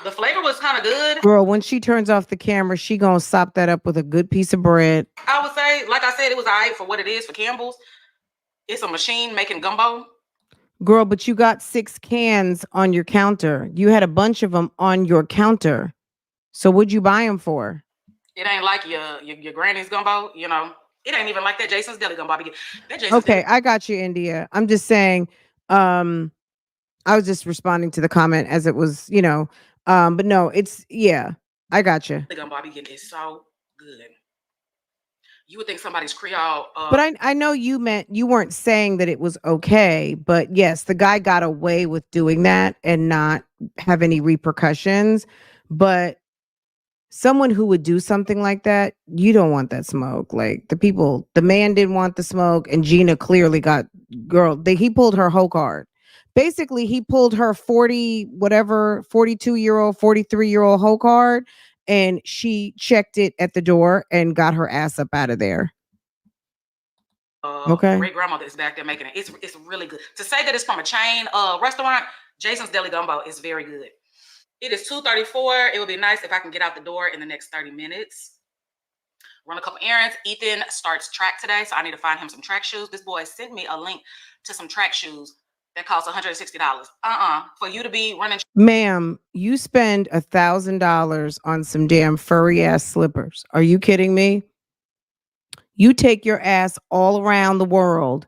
the flavor was kind of good. Girl, when she turns off the camera, she gonna sop that up with a good piece of bread. I would say, like I said, it was all right for what it is for Campbell's. It's a machine making gumbo. Girl, but you got 6 cans on your counter. You had a bunch of them on your counter. So what'd you buy them for? It ain't like your granny's gumbo, you know. It ain't even like that Jason's Deli gumbo. Okay, I got you, India. I'm just saying, I was just responding to the comment as it was, but no, I got you. The gumbo I be getting is so good. You would think somebody's Creole. But I know you weren't saying that it was okay, but yes, the guy got away with doing that and not have any repercussions. But someone who would do something like that, you don't want that smoke. Like the man didn't want the smoke, and Gina clearly he pulled her whole card. Basically, he pulled her 42-year-old, 43-year-old whole card, and she checked it at the door and got her ass up out of there. Okay. Great grandmother is back there making it. It's really good. To say that it's from a chain restaurant, Jason's Deli Gumbo is very good. It is 2:34. It would be nice if I can get out the door in the next 30 minutes. Run a couple errands. Ethan starts track today, so I need to find him some track shoes. This boy sent me a link to some track shoes that cost $160. For you to be running. Ma'am, you spend $1,000 on some damn furry ass slippers. Are you kidding me? You take your ass all around the world.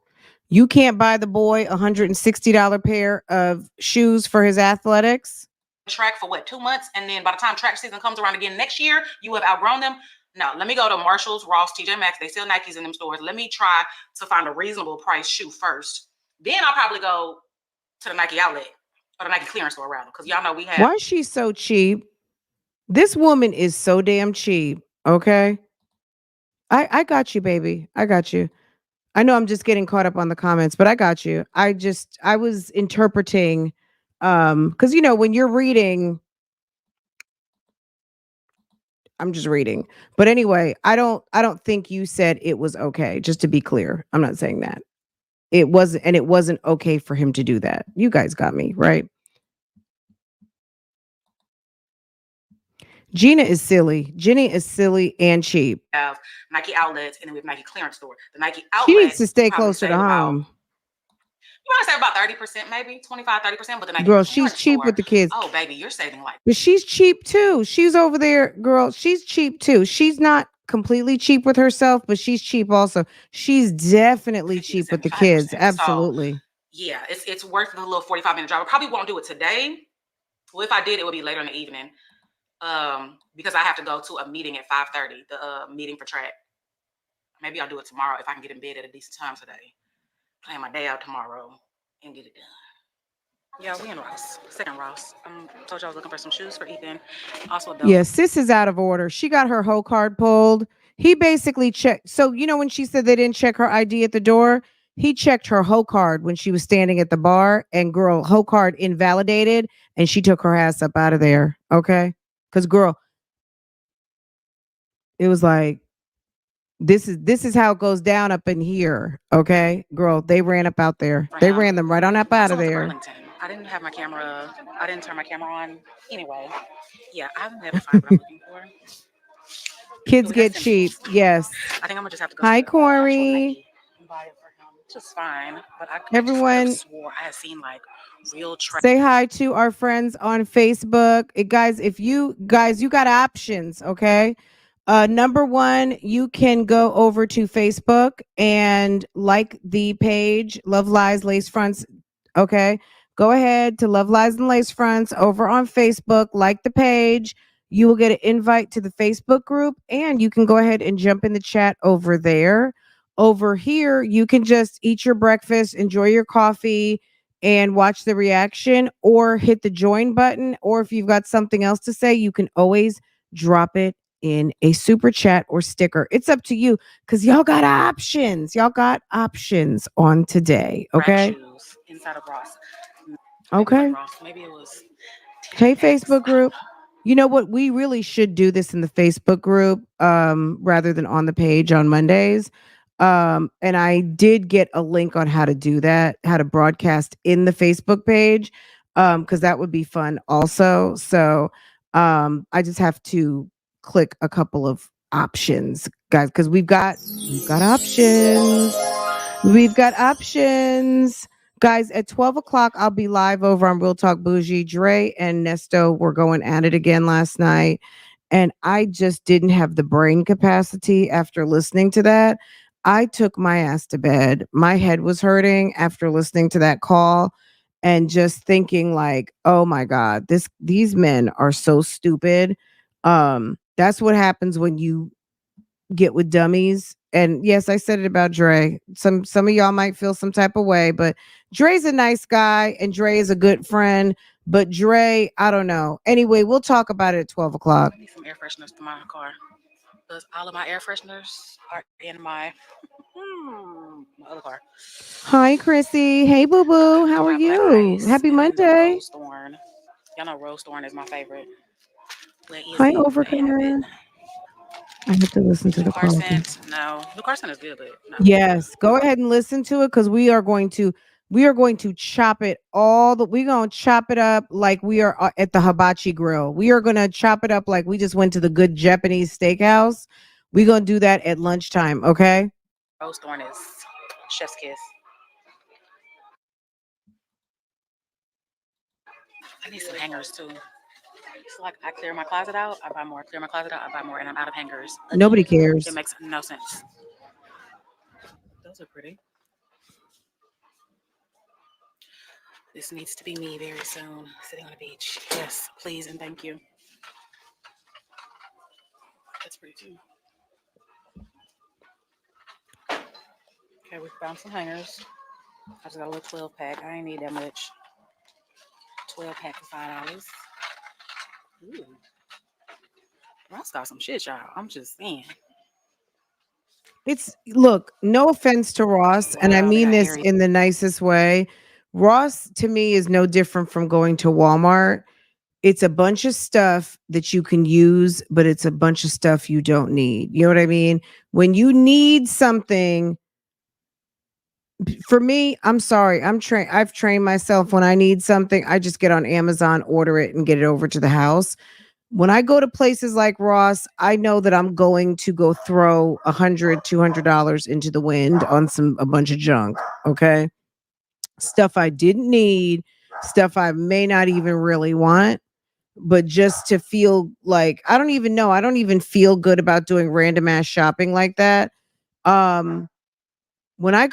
You can't buy the boy $160 pair of shoes for his athletics. Track for what, 2 months, and then by the time track season comes around again next year, you have outgrown them. No, let me go to Marshalls, Ross, TJ Maxx. They sell Nikes in them stores. Let me try to find a reasonable price shoe first. Then I'll probably go to the Nike outlet or the Nike clearance store rather, because y'all know we have. Why is she so cheap? This woman is so damn cheap. Okay, I got you, baby. I got you. I know I'm just getting caught up on the comments, but I got you. I was interpreting, because when you're reading, I'm just reading. But anyway, I don't think you said it was okay. Just to be clear, I'm not saying that. It wasn't okay for him to do that. You guys got me, right? Gina is silly. Jenny is silly and cheap. We have Nike outlets, and then we have Nike clearance store. The Nike outlet. She needs to stay closer to home. You want to say about 30%, maybe 25-30%, but the Nike girl, she's cheap store, with the kids. Oh, baby, you're saving like. But she's cheap too. She's over there, girl. She's cheap too. She's not completely cheap with herself, but she's cheap also. She's definitely cheap with the kids. Absolutely. So, yeah, it's worth the little 45-minute drive. I probably won't do it today. Well, if I did, it would be later in the evening. Because I have to go to a meeting at 5:30, the meeting for track. Maybe I'll do it tomorrow if I can get in bed at a decent time today. Plan my day out tomorrow and get it done. Yeah, we in Ross. Second Ross. Told you I was looking for some shoes for Ethan. Also, yeah, sis is out of order. She got her whole card pulled. He basically checked. So when she said they didn't check her ID at the door, he checked her whole card when she was standing at the bar, and girl, whole card invalidated, and she took her ass up out of there. Okay. Because girl, it was like, this is how it goes down up in here. Okay, girl, they ran up out there. They ran them right on up out of there. I didn't have my camera. I didn't turn my camera on. Anyway, yeah, I've never found what I'm looking for. Kids get cheap. Yes. I think I'm gonna just have to go. Hi, Corey. Buy it for him, which is fine. But everyone just swore I had seen like real. Say hi to our friends on Facebook, guys. If you got options, okay. Number one, you can go over to Facebook and like the page Love Lies Lace Fronts. Okay, go ahead to Love Lies and Lace Fronts over on Facebook. Like the page. You will get an invite to the Facebook group, and you can go ahead and jump in the chat over there. Over here, you can just eat your breakfast, enjoy your coffee, and watch the reaction, or hit the join button. Or if you've got something else to say, you can always drop it in a super chat or sticker. It's up to you because y'all got options. Y'all got options on today. Okay. Shoes inside of Ross. Okay. Ross. Maybe it was. Hey, Facebook group. You know what? We really should do this in the Facebook group rather than on the page on Mondays. And I did get a link on how to do that, how to broadcast in the Facebook page, because that would be fun also. So I just have to click a couple of options, guys, because we've got options. We've got options. Guys, at 12 o'clock, I'll be live over on Real Talk Bougie. Dre and Nesto were going at it again last night. And I just didn't have the brain capacity after listening to that. I took my ass to bed. My head was hurting after listening to that call and just thinking like, oh my God, these men are so stupid. That's what happens when you get with dummies. And yes, I said it about Dre. Some of y'all might feel some type of way, but Dre's a nice guy and Dre is a good friend. But Dre, I don't know. Anyway, we'll talk about it at 12 o'clock. I need some air fresheners for my car. Because all of my air fresheners are in my other car. Hi, Chrissy. Hey, boo boo. How are you? Happy Monday. Rose Thorn. Y'all know Rose Thorn is my favorite. Hi, Overcomer. I have to listen to the call. No, the Carson is good, but no. Yes, go ahead and listen to it because we are going to chop it we're going to chop it up like we are at the hibachi grill. We are going to chop it up like we just went to the good Japanese steakhouse. We're going to do that at lunchtime, okay? Rose Thorn is chef's kiss. I need some hangers too. It's like I clear my closet out, I buy more. Clear my closet out, I buy more, and I'm out of hangers. Nobody cares. It makes no sense. Those are pretty. This needs to be me very soon, sitting on the beach. Yes, please and thank you. That's pretty too. Okay, we found some hangers. I just got a little 12 pack. I ain't need that much. 12 pack for $5. Ooh. Ross got some shit, y'all. I'm just saying. Look, no offense to Ross, and I mean this in the nicest way. Ross to me is no different from going to Walmart. It's a bunch of stuff that you can use, but it's a bunch of stuff you don't need. You know what I mean? When you need something, for me, I'm sorry, I've trained myself when I need something, I just get on Amazon, order it, and get it over to the house. When I go to places like Ross, I know that I'm going to go throw $100-$200 into the wind on a bunch of junk. Okay. Stuff I didn't need, stuff I may not even really want, but just to feel like, I don't even feel good about doing random ass shopping like that. When I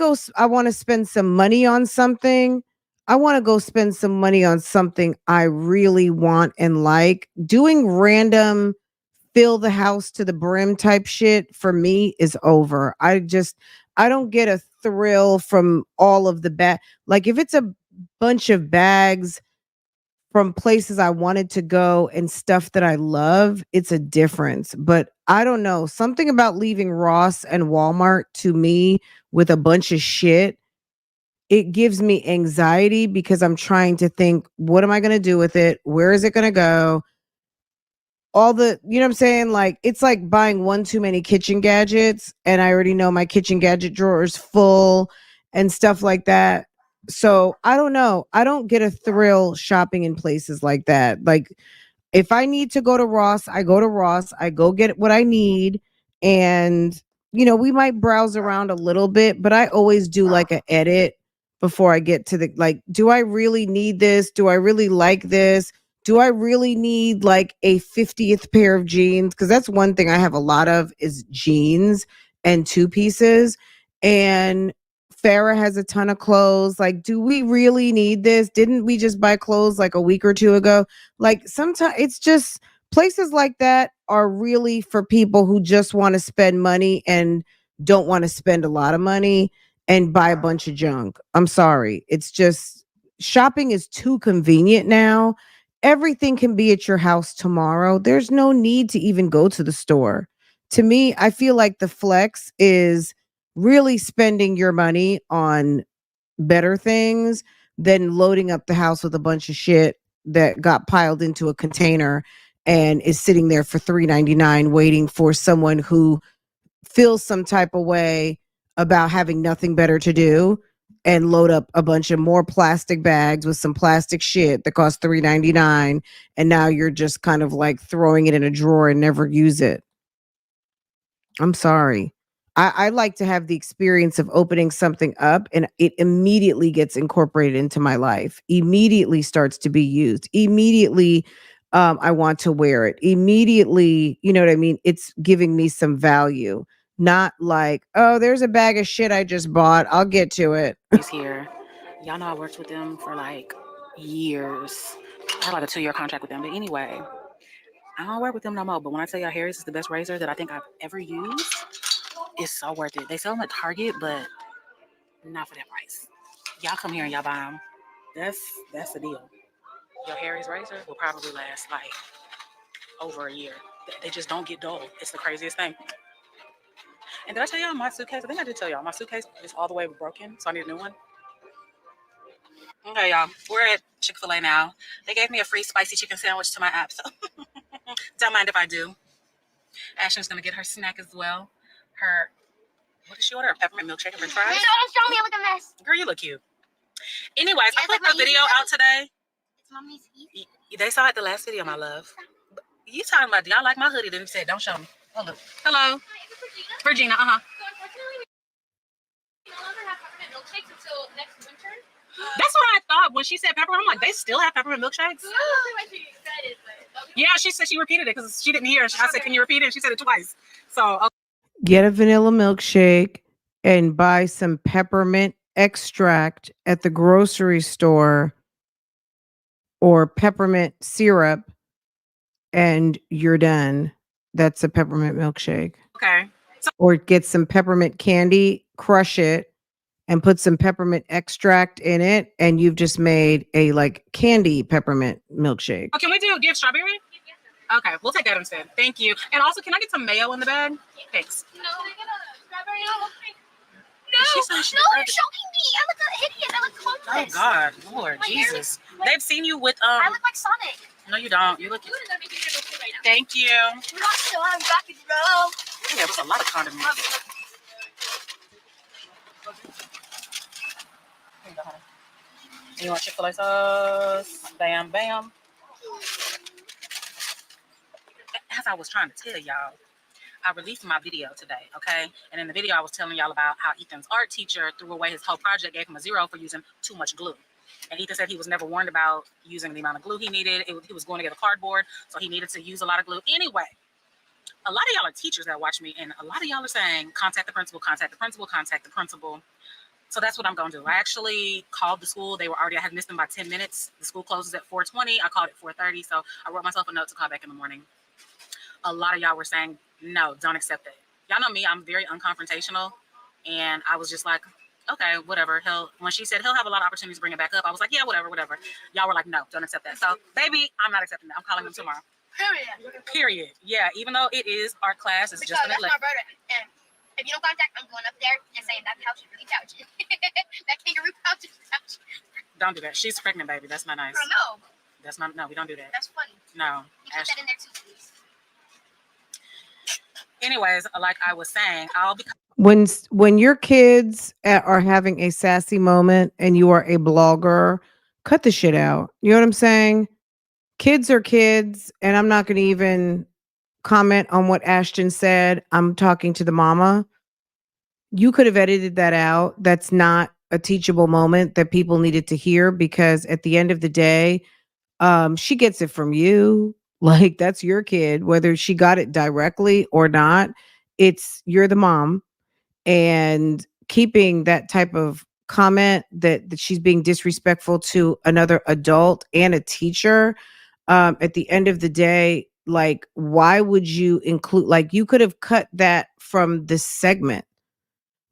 want to spend some money on something. I want to go spend some money on something I really want and like. Doing random fill the house to the brim type shit for me is over. I don't get a thrill from all of the bag. Like if it's a bunch of bags from places I wanted to go and stuff that I love, it's a difference. But I don't know, something about leaving Ross and Walmart to me with a bunch of shit, it gives me anxiety because I'm trying to think, what am I going to do with it? Where is it going to go? You know what I'm saying? Like, it's like buying one too many kitchen gadgets, and I already know my kitchen gadget drawer is full and stuff like that. So I don't know. I don't get a thrill shopping in places like that. Like, if I need to go to Ross, I go to Ross. I go get what I need. And, we might browse around a little bit, but I always do like an edit before I get to do I really need this? Do I really like this? Do I really need like a 50th pair of jeans? Because that's one thing I have a lot of is jeans and two pieces. And Farrah has a ton of clothes. Like, do we really need this? Didn't we just buy clothes like a week or two ago? Like, sometimes it's just Places like that are really for people who just want to spend money and don't want to spend a lot of money and buy a bunch of junk. I'm sorry. It's just shopping is too convenient now. Everything can be at your house tomorrow. There's no need to even go to the store. To me, I feel like the flex is really spending your money on better things than loading up the house with a bunch of shit that got piled into a container and is sitting there for $3.99 waiting for someone who feels some type of way about having nothing better to do and load up a bunch of more plastic bags with some plastic shit that costs $3.99, and now you're just kind of like throwing it in a drawer and never use it. I'm sorry. I like to have the experience of opening something up and it immediately gets incorporated into my life, immediately starts to be used, immediately I want to wear it, immediately, you know what I mean? It's giving me some value, not like, oh, there's a bag of shit I just bought. I'll get to it. He's here. Y'all know I worked with them for like years. I had like a 2-year contract with them. But anyway, I don't work with them no more. But when I tell y'all Harry's is the best razor that I think I've ever used, it's so worth it. They sell them at Target, but not for that price. Y'all come here and y'all buy them. That's the deal. Your Harry's razor will probably last like over a year. They just don't get dull. It's the craziest thing. And did I tell y'all my suitcase? I think I did tell y'all. My suitcase is all the way broken, so I need a new one. Okay, y'all. We're at Chick-fil-A now. They gave me a free spicy chicken sandwich to my app, so don't mind if I do. Ashton's going to get her snack as well. What did she order? A peppermint milkshake and french fries? No, don't show me. I look a mess. Girl, you look cute. Anyways, I put a video out today. It's mommy's easy. They saw it the last video, my love. You talking about, do y'all like my hoodie? Then you said, don't show me. Oh, look. Hello. For Gina, uh-huh. So unfortunately, we no longer have peppermint milkshakes until next winter. That's what I thought when she said peppermint. I'm like, they still have peppermint milkshakes? Yeah, she said she repeated it because she didn't hear. I said, can you repeat it? And she said it twice. So, okay. Get a vanilla milkshake and buy some peppermint extract at the grocery store or peppermint syrup, and you're done. That's a peppermint milkshake. Okay. So, or get some peppermint candy, crush it, and put some peppermint extract in it, and you've just made a like candy peppermint milkshake. can we give strawberry? Okay, we'll take that instead. Thank you. And also, can I get some mayo in the bag? Thanks. No, they get a strawberry. No, You're showing me. I look hideous. I look homeless. Oh God, Lord, Jesus. They've seen you with I look like Sonic. No, you don't. You look. Thank you. We're not still on back in row. Yeah, there's a lot of condiments. You want Chick-fil-A sauce? Bam, bam. As I was trying to tell y'all, I released my video today, okay? And in the video, I was telling y'all about how Ethan's art teacher threw away his whole project, gave him a 0 for using too much glue. And Ethan said he was never warned about using the amount of glue he needed. He was going to get a cardboard, so he needed to use a lot of glue. Anyway, a lot of y'all are teachers that watch me, and a lot of y'all are saying, contact the principal, contact the principal, contact the principal. So that's what I'm going to do. I actually called the school. I had missed them by 10 minutes. The school closes at 4:20. I called at 4:30, so I wrote myself a note to call back in the morning. A lot of y'all were saying, no, don't accept it. Y'all know me, I'm very unconfrontational. And I was just like, okay, whatever. When she said he'll have a lot of opportunities to bring it back up, I was like, yeah, whatever. Y'all were like, no, don't accept that. So, baby, I'm not accepting that. I'm calling them tomorrow. Period. Yeah, even though it is art class, it's just an that's my brother. And if you don't contact, I'm going up there and saying that pouch is really pouchy. That kangaroo pouch is pouchy. Don't do that. She's pregnant, baby. That's not nice. No. That's not, no, we don't do that. That's funny. No. You put that in there too, please. Anyways, like I was saying, when your kids are having a sassy moment and you are a blogger, cut the shit out. You know what I'm saying? Kids are kids, and I'm not going to even comment on what Ashton said. I'm talking to the mama. You could have edited that out. That's not a teachable moment that people needed to hear, because at the end of the day, she gets it from you. Like, that's your kid, whether she got it directly or not. You're the mom, and keeping that type of comment that she's being disrespectful to another adult and a teacher. At the end of the day, like, why would you include, like, you could have cut that from this segment.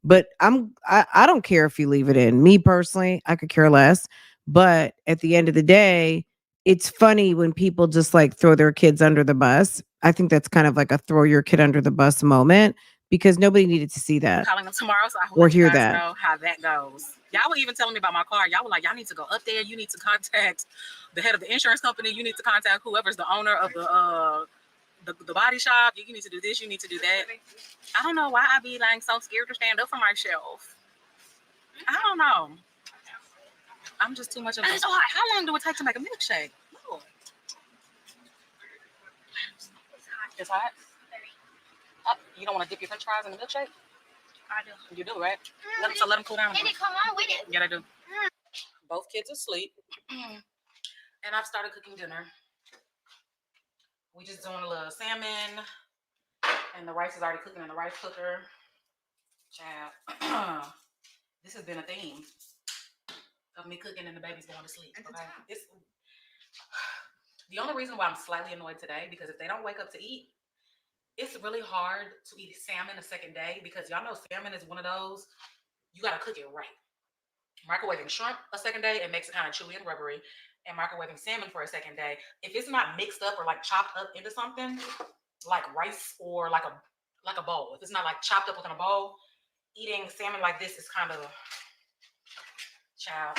But I don't care if you leave it in. Me personally, I could care less. But at the end of the day, it's funny when people just like throw their kids under the bus. I think that's kind of like a throw your kid under the bus moment because nobody needed to see that calling them tomorrow, so I will or let you hear guys that. know how that goes. Y'all were even telling me about my car. Y'all were like, y'all need to go up there. You need to contact the head of the insurance company. You need to contact whoever's the owner of the body shop. You need to do this. You need to do that. I don't know why I be like so scared to stand up for myself. I don't know. I'm just too much of a... So how long do it take to make a milkshake? Oh. It's hot? You don't want to dip your french fries in the milkshake? I do. You do, right? So let them cool down. And it come on with it. Yeah, I do. Both kids are asleep. And I've started cooking dinner. We just doing a little salmon. And the rice is already cooking in the rice cooker. Child. This has been a theme of me cooking and the baby's going to sleep. Okay? The only reason why I'm slightly annoyed today, because if they don't wake up to eat, it's really hard to eat salmon a second day because y'all know salmon is one of those, you got to cook it right. Microwaving shrimp a second day, it makes it kind of chewy and rubbery. And microwaving salmon for a second day, if it's not mixed up or like chopped up into something, like rice or like a bowl, if it's not like chopped up within a bowl, eating salmon like this is kind of, child,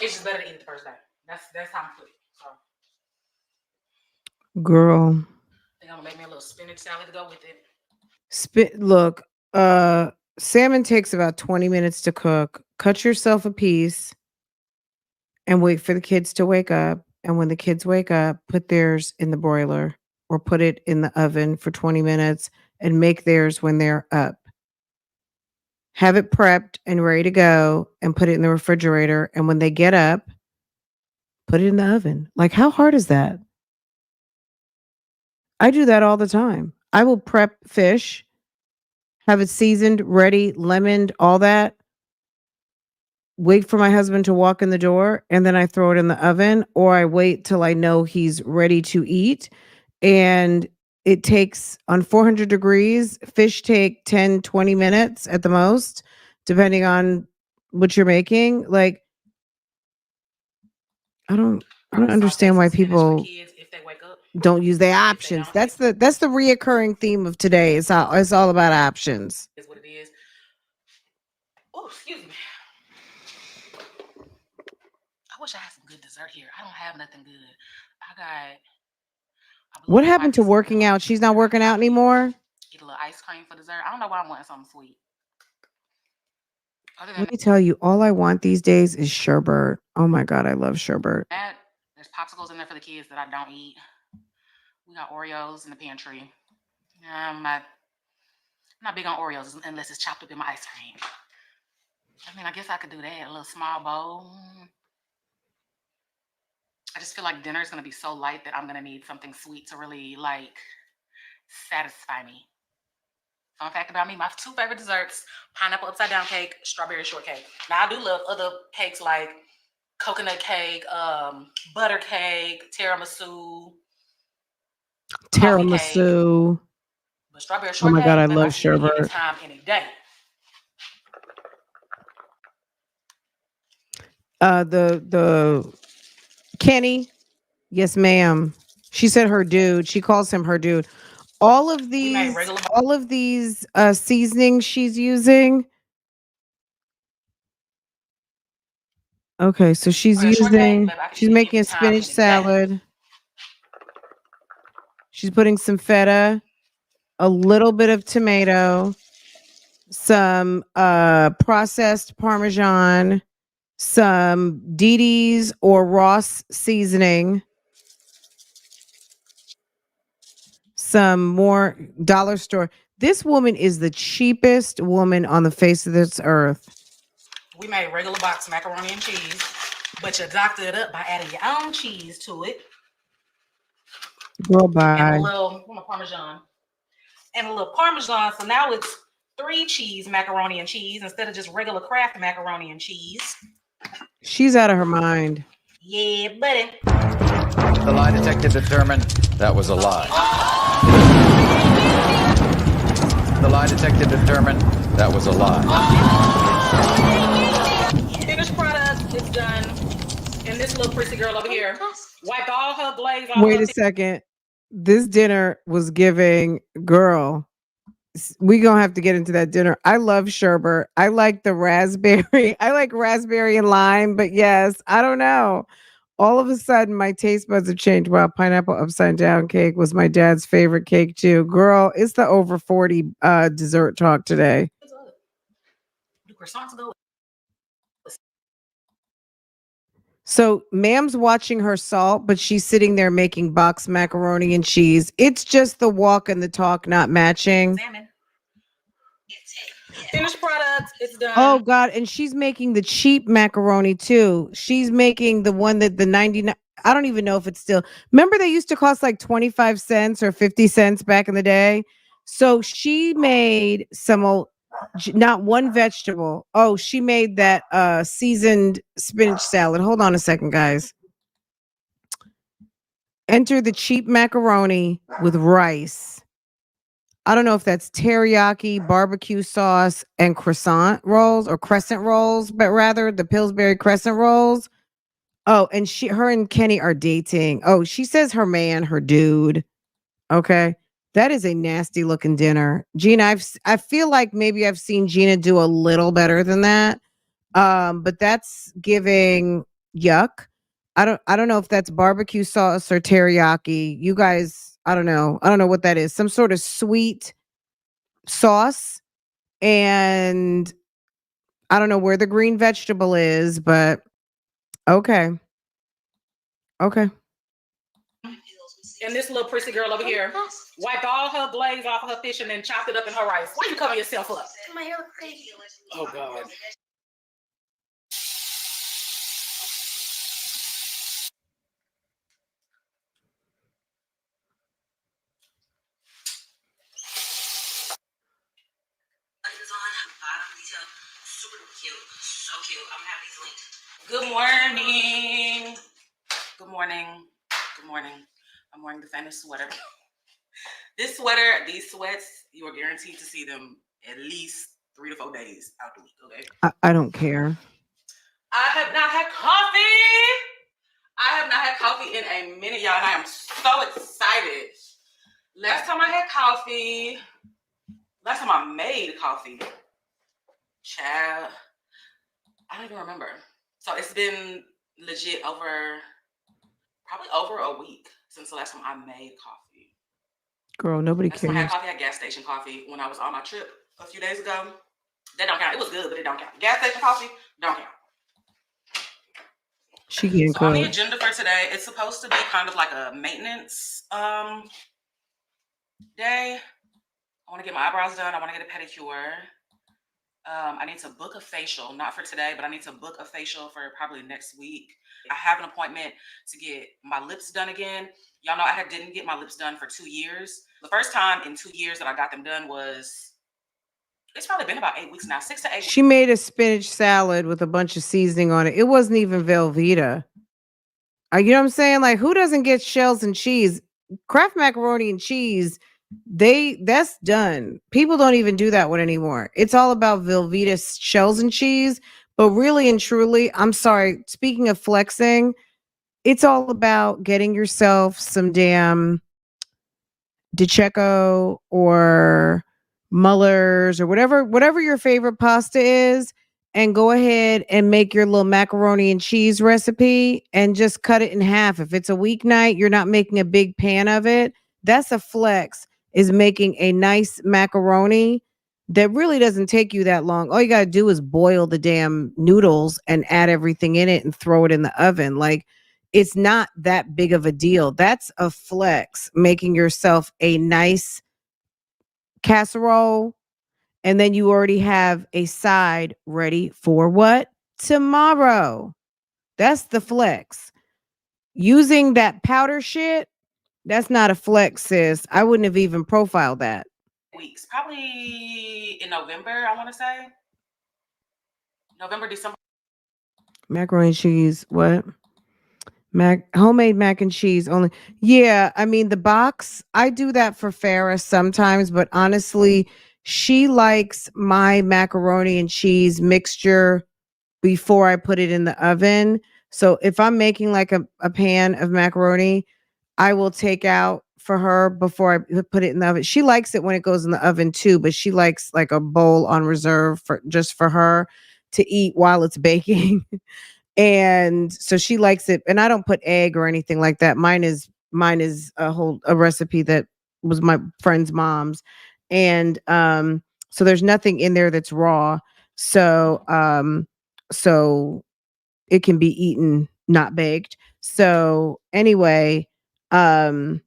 it's just better to eat it the first day. That's how I'm putting it. So, Girl. I think I'm gonna make me a little spinach salad to go with it. Look, salmon takes about 20 minutes to cook. Cut yourself a piece and wait for the kids to wake up. And when the kids wake up, put theirs in the broiler or put it in the oven for 20 minutes and make theirs when they're up. Have it prepped and ready to go and put it in the refrigerator. And when they get up, put it in the oven. Like, how hard is that? I do that all the time. I will prep fish, have it seasoned, ready, lemoned, all that. Wait for my husband to walk in the door, and then I throw it in the oven, or I wait till I know he's ready to eat. And it takes, on 400 degrees, fish take 10, 20 minutes at the most, depending on what you're making. Like, I don't understand why people don't use their options. That's the reoccurring theme of today. It's all about options. Is what it is. Oh, excuse me. I wish I had some good dessert here. I don't have nothing good. What happened to working out? She's not working out anymore? Eat a little ice cream for dessert. I don't know why I'm wanting something sweet. Let me tell you, all I want these days is sherbet. Oh my God, I love sherbet. There's popsicles in there for the kids that I don't eat. We got Oreos in the pantry. I'm not big on Oreos unless it's chopped up in my ice cream. I mean, I guess I could do that. A little small bowl. I just feel like dinner is going to be so light that I'm going to need something sweet to really, like, satisfy me. Fun fact about me, my two favorite desserts, pineapple upside down cake, strawberry shortcake. Now, I do love other cakes like coconut cake, butter cake, tiramisu. Tiramisu. But strawberry shortcake, oh my God, I love sherbet. Any time, any day. The Kenny, yes, ma'am. She said her dude. She calls him her dude. All of these seasonings she's using. Okay, so she's making a spinach salad. She's putting some feta, a little bit of tomato, some processed Parmesan, some Didi's or Ross seasoning, some more dollar store. This woman is the cheapest woman on the face of this earth. We made regular box macaroni and cheese, but you doctored it up by adding your own cheese to it. Girl, bye. And a little Parmesan. And a little Parmesan. So now it's 3 cheese macaroni and cheese instead of just regular Kraft macaroni and cheese. She's out of her mind. Yeah, buddy. The lie detector determined that was a lie. The lie detector determined that was a lie. Finished product is done. And this little prissy girl over here wiped all her glaze off. Wait a second. This dinner was giving, girl. We gonna have to get into that dinner. I love sherbet. I like the raspberry. I like raspberry and lime, but yes, I don't know. All of a sudden, my taste buds have changed. Wow, pineapple upside down cake was my dad's favorite cake too. Girl, it's the over 40 dessert talk today. Do croissants go? So, ma'am's watching her salt, but she's sitting there making box macaroni and cheese. It's just the walk and the talk not matching. Salmon. Finished product, it's done. Oh God, and she's making the cheap macaroni too. She's making the one that the 99, I don't even know if it's still. Remember they used to cost like 25 cents or 50 cents back in the day? So she made some not one vegetable. Oh, she made that seasoned spinach salad. Hold on a second, guys. Enter the cheap macaroni with rice. I don't know if that's teriyaki, barbecue sauce, and croissant rolls or crescent rolls, but rather the Pillsbury crescent rolls. Oh, and her and Kenny are dating. Oh, she says her man, her dude. Okay. That is a nasty looking dinner. Gina, I feel like maybe I've seen Gina do a little better than that. But that's giving yuck. I don't know if that's barbecue sauce or teriyaki. You guys, I don't know. I don't know what that is. Some sort of sweet sauce, and I don't know where the green vegetable is, but okay. Okay. And this little prissy girl over here wiped all her glaze off of her fish and then chopped it up in her rice. Why you cover yourself up? My hair looks crazy. Oh God. So cute. I'm happy to link. Good morning. Good morning. Good morning. I'm wearing the famous sweater. This sweater, these sweats, you are guaranteed to see them at least 3 to 4 days out the week, okay? I don't care. I have not had coffee. I have not had coffee in a minute, y'all, and I am so excited. Last time I had coffee, last time I made coffee, child, I don't even remember. So it's been legit probably over a week since the last time I made coffee. Girl, nobody Last time I had cares. coffee, I had gas station coffee when I was on my trip a few days ago. That don't count. It was good, but it don't count. Gas station coffee don't count. She can't So on the cook. agenda for today, it's supposed to be kind of like a maintenance day. I want to get my eyebrows done. I want to get a pedicure. I need to book a facial, not for today, but I need to book a facial for probably next week. I have an appointment to get my lips done again. Y'all know I didn't get my lips done for 2 years. The first time in 2 years that I got them done it's probably been about 8 weeks now, 6 to 8 weeks. She made a spinach salad with a bunch of seasoning on it. It wasn't even Velveeta. You know what I'm saying? Like, who doesn't get shells and cheese? Kraft macaroni and cheese, that's done. People don't even do that one anymore. It's all about Velveeta shells and cheese. But really and truly, I'm sorry, speaking of flexing, it's all about getting yourself some damn DiCecco or Muller's or whatever your favorite pasta is, and go ahead and make your little macaroni and cheese recipe and just cut it in half. If it's a weeknight, you're not making a big pan of it. That's a flex, is making a nice macaroni that really doesn't take you that long. All you got to do is boil the damn noodles and add everything in it and throw it in the oven. Like, it's not that big of a deal. That's a flex, making yourself a nice casserole, and then you already have a side ready for what? Tomorrow. That's the flex. Using that powder shit, that's not a flex, sis. I wouldn't have even profiled that. Weeks, probably in November, I want to say. November, December. Macaroni and cheese, what? Homemade mac and cheese only. Yeah, I mean the box, I do that for Farrah sometimes, but honestly, she likes my macaroni and cheese mixture before I put it in the oven. So if I'm making like a pan of macaroni, I will take out for her before I put it in the oven. She likes it when it goes in the oven too, but she likes like a bowl on reserve for just for her to eat while it's baking. And so she likes it, and I don't put egg or anything like that. Mine is a recipe that was my friend's mom's. And so there's nothing in there that's raw. So so it can be eaten not baked. So anyway, um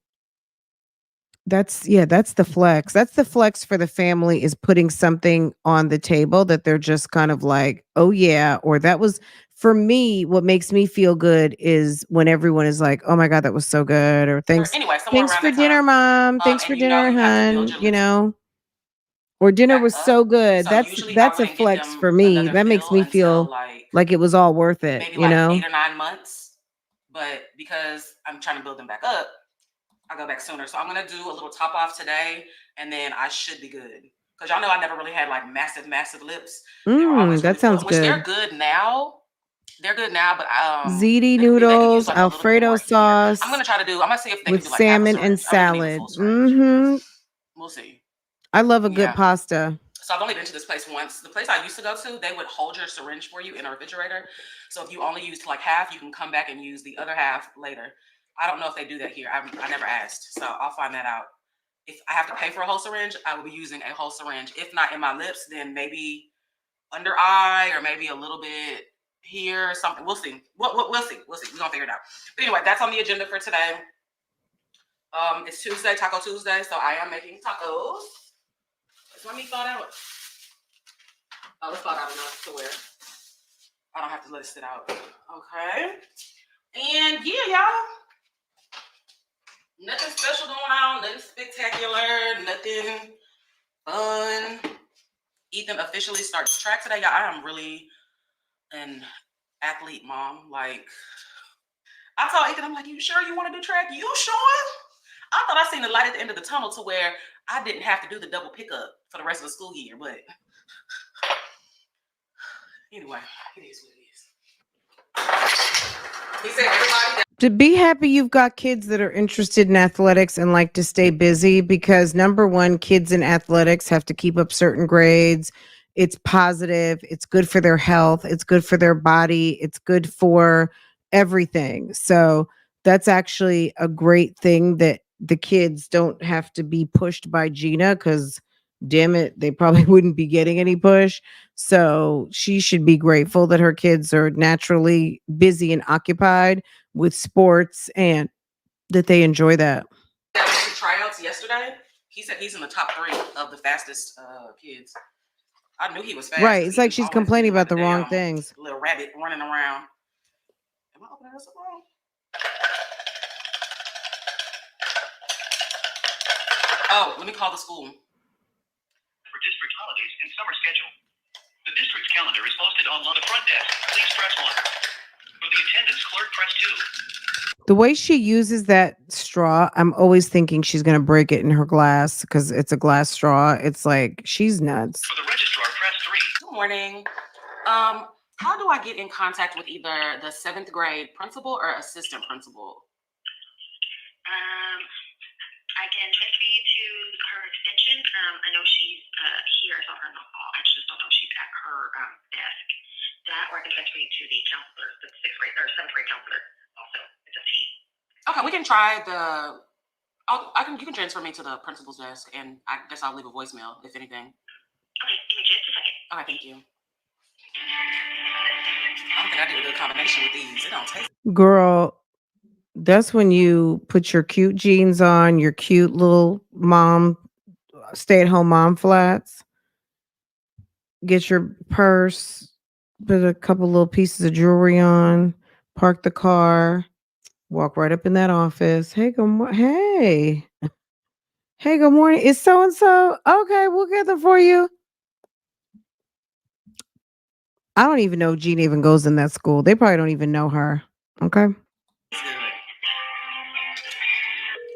that's the flex. That's the flex for the family, is putting something on the table that they're just kind of like, "Oh yeah," or that was for me, what makes me feel good is when everyone is like, "Oh my god, that was so good," or Or "Thanks anyway, somewhere thanks around for that dinner, time. mom. Thanks for And you know dinner, you have to build hun," your lips or "Dinner back was up. so good." So usually I That's a wouldn't give flex them for me. another That makes fill me until feel like it was all worth it, maybe you like know? 8 or 9 months. But because I'm trying to build them back up, I go back sooner. So I'm gonna do a little top off today, and then I should be good. Because y'all know I never really had like massive lips. They were always That really full, sounds which they're good. good now. They're good now, but Ziti they could use noodles, like a little bit Alfredo more here. I'm sauce gonna try to do. I'm gonna see if they can with do like half a salmon and syringe. I really need the salad. full syringe. We'll see. I love a good Yeah. pasta. So I've only been to this place once. The place I used to go to, they would hold your syringe for you in a refrigerator. So if you only used like half, you can come back and use the other half later. I don't know if they do that here. I never asked, so I'll find that out. If I have to pay for a whole syringe, I will be using a whole syringe. If not in my lips, then maybe under eye or maybe a little bit here or something. We'll see. We'll see. We'll see. We're gonna figure it out. But anyway, that's on the agenda for today. It's Tuesday, Taco Tuesday, so I am making tacos. Let me thaw out. Oh, it's thawed out enough to where I don't have to let it sit out. Okay. And yeah, y'all. Nothing special going on, nothing spectacular, nothing fun. Ethan officially starts track today. Y'all, I am really an athlete mom. Like, I told Ethan, I'm like, you sure you want to do track? You sure? I thought I seen the light at the end of the tunnel to where I didn't have to do the double pickup for the rest of the school year. But anyway, it is what it is. He said everybody To be happy you've got kids that are interested in athletics and like to stay busy, because number one, kids in athletics have to keep up certain grades. It's positive, it's good for their health, it's good for their body, it's good for everything. So that's actually a great thing that the kids don't have to be pushed by Gina, because damn it, they probably wouldn't be getting any push. So she should be grateful that her kids are naturally busy and occupied with sports and that they enjoy that. that went to tryouts yesterday, he said he's in the top 3 of the fastest kids. I knew he was fast. Right. It's like Ethan's she's always complaining been like about a the wrong damn things. little rabbit running around. Am I opening this up wrong? Oh, let me call the school. For district holidays and summer schedule. The district's calendar is posted on the front desk. Please press 1. For the attendance clerk, press 2. The way she uses that straw, I'm always thinking she's going to break it in her glass because it's a glass straw. It's like, she's nuts. For the registrar, press 3. Good morning. How do I get in contact with either the 7th grade principal or assistant principal? I can transfer you to her extension. I know she's here. I saw her in the hall. I just don't know if she's at her desk. That, or I can transfer you to the counselor, the 6th grade or 7th grade counselor. Also, it's a T. Okay, we can try the. You can transfer me to the principal's desk, and I guess I'll leave a voicemail if anything. Okay, give me just a second. Okay, thank you. I don't think I did a good combination with these. It don't taste. Girl, that's when you put your cute jeans on, your cute little stay-at-home mom flats, get your purse, put a couple little pieces of jewelry on, park the car, walk right up in that office. Hey, Hey, good morning. It's so and so. Okay, we'll get them for you. I don't even know if Gina even goes in that school. They probably don't even know her. Okay.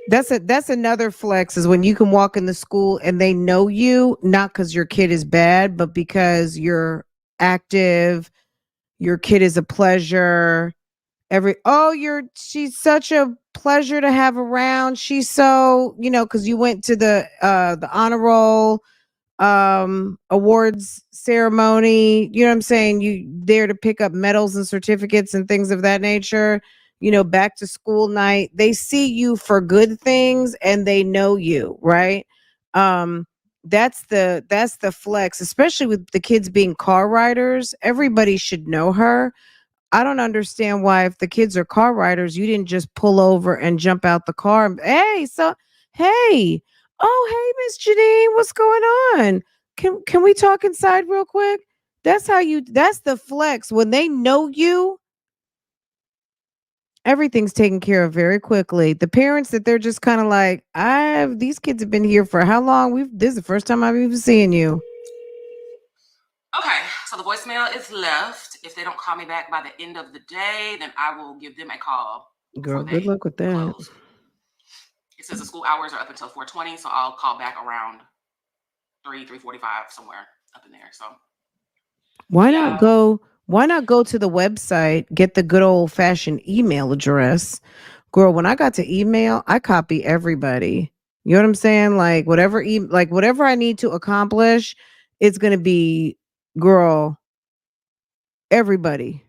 That's another flex is when you can walk in the school and they know you, not because your kid is bad, but because you're active, your kid is a pleasure. She's such a pleasure to have around. She's so, because you went to the honor roll awards ceremony, you know what I'm saying? You there to pick up medals and certificates and things of that nature, back to school night. They see you for good things and they know you, right? Um that's the flex, especially with the kids being car riders. Everybody should know her. I don't understand why, if the kids are car riders, you didn't just pull over and jump out the car. Hey, oh, hey, Miss Jyneen, what's going on? Can we talk inside real quick? That's the flex. When they know you, everything's taken care of very quickly. The parents that they're just kind of like, these kids have been here for how long? This is the first time I've even seen you. Okay, so the voicemail is left. If they don't call me back by the end of the day, then I will give them a call. Girl, good luck with that. Close. It says the school hours are up until 4:20, so I'll call back around 3:45, somewhere up in there. So why not go to the website, get the good old fashioned email address? Girl, when I got to email, I copy everybody. You know what I'm saying? Like whatever I need to accomplish, it's going to be, girl, everybody.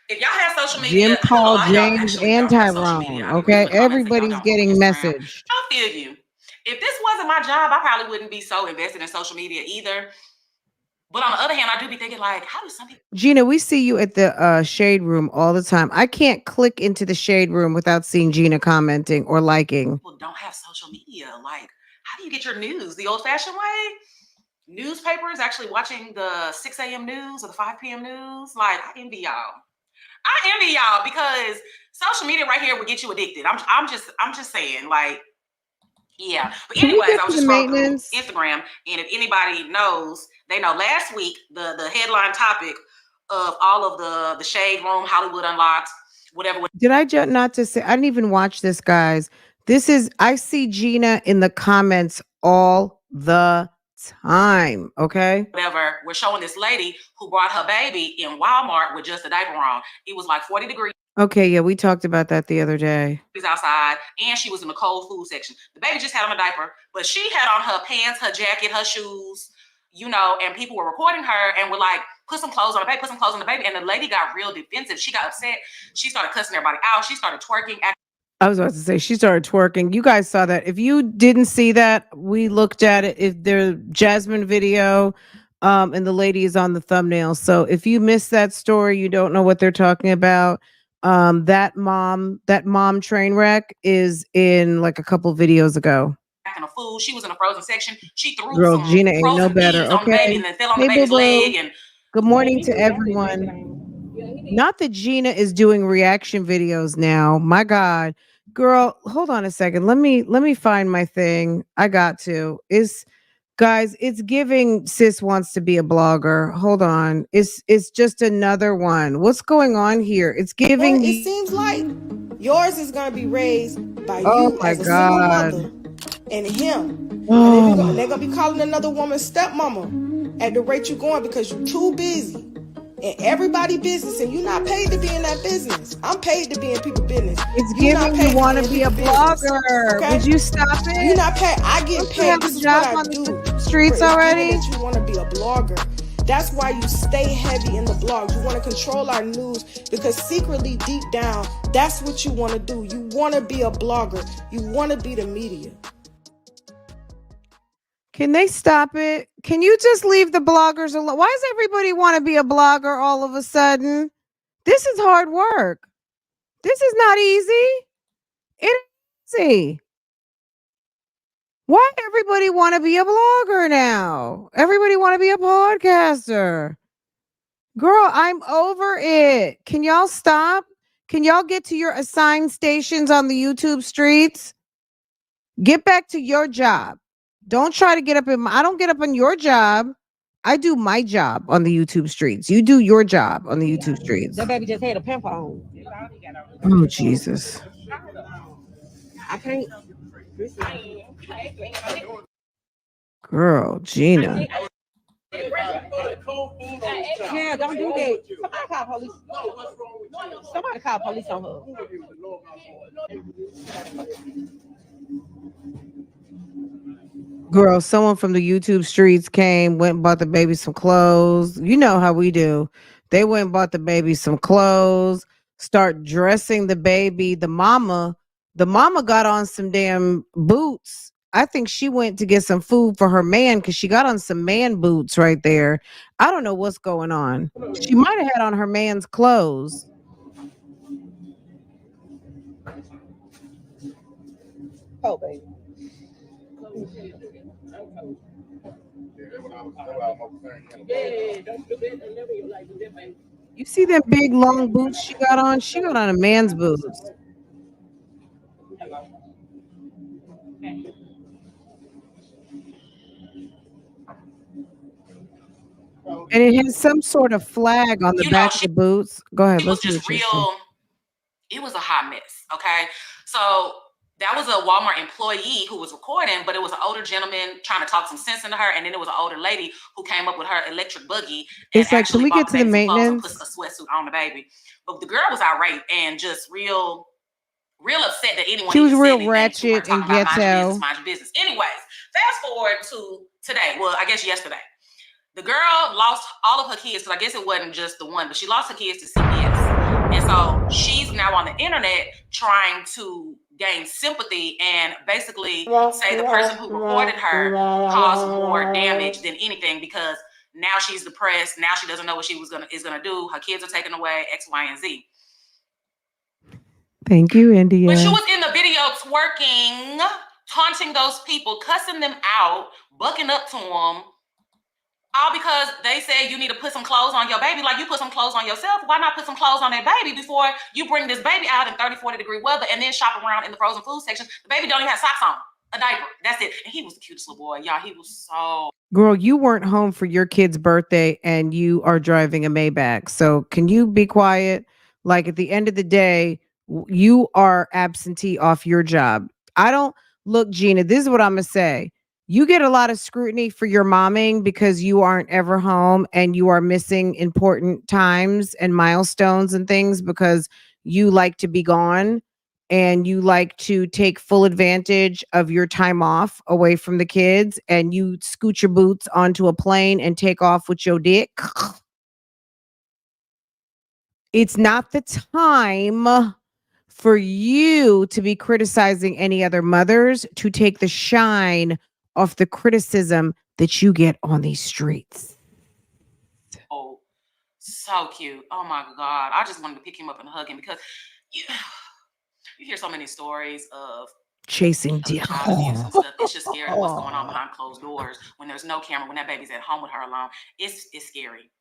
if y'all have social media, Jim, I know a Paul, lot of y'all James, actually and don't have social media. Tyrone. I be reading Okay, the comments that y'all everybody's don't getting post Instagram. messaged. I feel you. If this wasn't my job, I probably wouldn't be so invested in social media either. But on the other hand, I do be thinking, like, how do some people, Gina, we see you at the shade room all the time. I can't click into the shade room without seeing Gina commenting or liking. people don't have social media? Like, how do you get your news? The old-fashioned way? Newspapers, actually watching the 6 a.m. news or the 5 p.m. news? Like, I envy y'all because social media right here would get you addicted. I'm just saying, like, yeah. But Can we anyways, get I was to just the scrolling through maintenance? Instagram, and if anybody knows, they know last week the headline topic of all of the Shade Room, Hollywood Unlocked, whatever. Did I just not to say? I didn't even watch this, guys. I see Gina in the comments all the time. Okay. Whatever, we're showing this lady who brought her baby in Walmart with just a diaper on. It was like 40 degrees. Okay, yeah, we talked about that the other day. Outside, and she was in the cold food section. The baby just had on a diaper, but she had on her pants, her jacket, her shoes, and people were recording her and were like, put some clothes on the baby, put some clothes on the baby. And the lady got real defensive. She got upset. She started cussing everybody out. She started twerking. I was about to say she started twerking. You guys saw that. If you didn't see that, we looked at it. If the Jasmine video, and the lady is on the thumbnail. So if you missed that story, you don't know what they're talking about. That mom train wreck is in like a couple videos ago. A food. She was in a frozen section. She threw Girl, some Gina ain't no frozen better. beans on the baby Okay. and then fell on Hey, the baby's boo-boo. leg. And good morning to everyone. Not that Gina is doing reaction videos now. My God. Girl, hold on a second. Let me find my thing. I got to. Guys, it's giving sis wants to be a blogger. Hold on. It's just another one. What's going on here? It's giving It seems like yours is gonna be raised by Oh you my as a single God. mother and him. Oh. And they're gonna be calling another woman stepmama at the rate you're going because you're too busy. And everybody business, and you're not paid to be in that business. I'm paid to be in people's business. It's giving you want to be a blogger. Okay? Would you stop it? You're not paid. I get paid. This is what I do. Streets already. That you want to be a blogger. That's why you stay heavy in the blogs. You want to control our news because secretly, deep down, that's what you want to do. You want to be a blogger. You want to be the media. Can they stop it? Can you just leave the bloggers alone? Why does everybody want to be a blogger all of a sudden? This is hard work. This is not easy. It ain't easy. Why everybody want to be a blogger now? Everybody want to be a podcaster. Girl, I'm over it. Can y'all stop? Can y'all get to your assigned stations on the YouTube streets? Get back to your job. Don't try to get up I don't get up on your job. I do my job on the YouTube streets. You do your job on the YouTube streets. That baby just had a pimple on. Oh, Jesus. I can't. Girl, Gina. Yeah, don't do that. Somebody call police. Somebody call police on her. Girl, someone from the YouTube streets came, went and bought the baby some clothes. You know how we do. They went and bought the baby some clothes, start dressing the baby. The mama got on some damn boots. I think she went to get some food for her man because she got on some man boots right there. I don't know what's going on. She might have had on her man's clothes. Oh, baby. You see them big long boots she got on? She got on a man's boots. And it has some sort of flag on the You know, back of the boots. Go ahead. it was Let's see just what you see. real. It was a hot mess. Okay. So that was a Walmart employee who was recording, but it was an older gentleman trying to talk some sense into her. And then it was an older lady who came up with her electric buggy and It's like, can actually we bought get the to the baby some clothes and put maintenance? a sweatsuit on the baby. But the girl was irate and just real upset that anyone She was even said real anything. We weren't ratchet talking and about mind your business, ghetto. mind your business. Anyways, fast forward to today. Well, I guess yesterday. The girl lost all of her kids, because I guess it wasn't just the one, but she lost her kids to CPS. And so she's now on the internet trying to gain sympathy and basically say the person who reported her caused more damage than anything, because now she's depressed. Now she doesn't know what she is gonna do. Her kids are taken away, X, Y, and Z. Thank you, India. When she was in the video twerking, taunting those people, cussing them out, bucking up to them, all because they said you need to put some clothes on your baby. Like, you put some clothes on yourself. Why not put some clothes on that baby before you bring this baby out in 30, 40 degree weather and then shop around in the frozen food section? The baby don't even have socks on, a diaper. That's it. And he was the cutest little boy. Y'all, he was so... Girl, you weren't home for your kid's birthday and you are driving a Maybach. So can you be quiet? Like, at the end of the day, you are absentee off your job. I don't look, Gina, this is what I'm going to say. You get a lot of scrutiny for your momming because you aren't ever home and you are missing important times and milestones and things because you like to be gone and you like to take full advantage of your time off away from the kids and you scoot your boots onto a plane and take off with your dick. It's not the time for you to be criticizing any other mothers, to take the shine off the criticism that you get on these streets. Oh, so cute. Oh my God. I just wanted to pick him up and hug him because you hear so many stories of Chasing dick. child abuse and stuff. It's just scary what's going on behind closed doors when there's no camera, when that baby's at home with her alone. It's scary.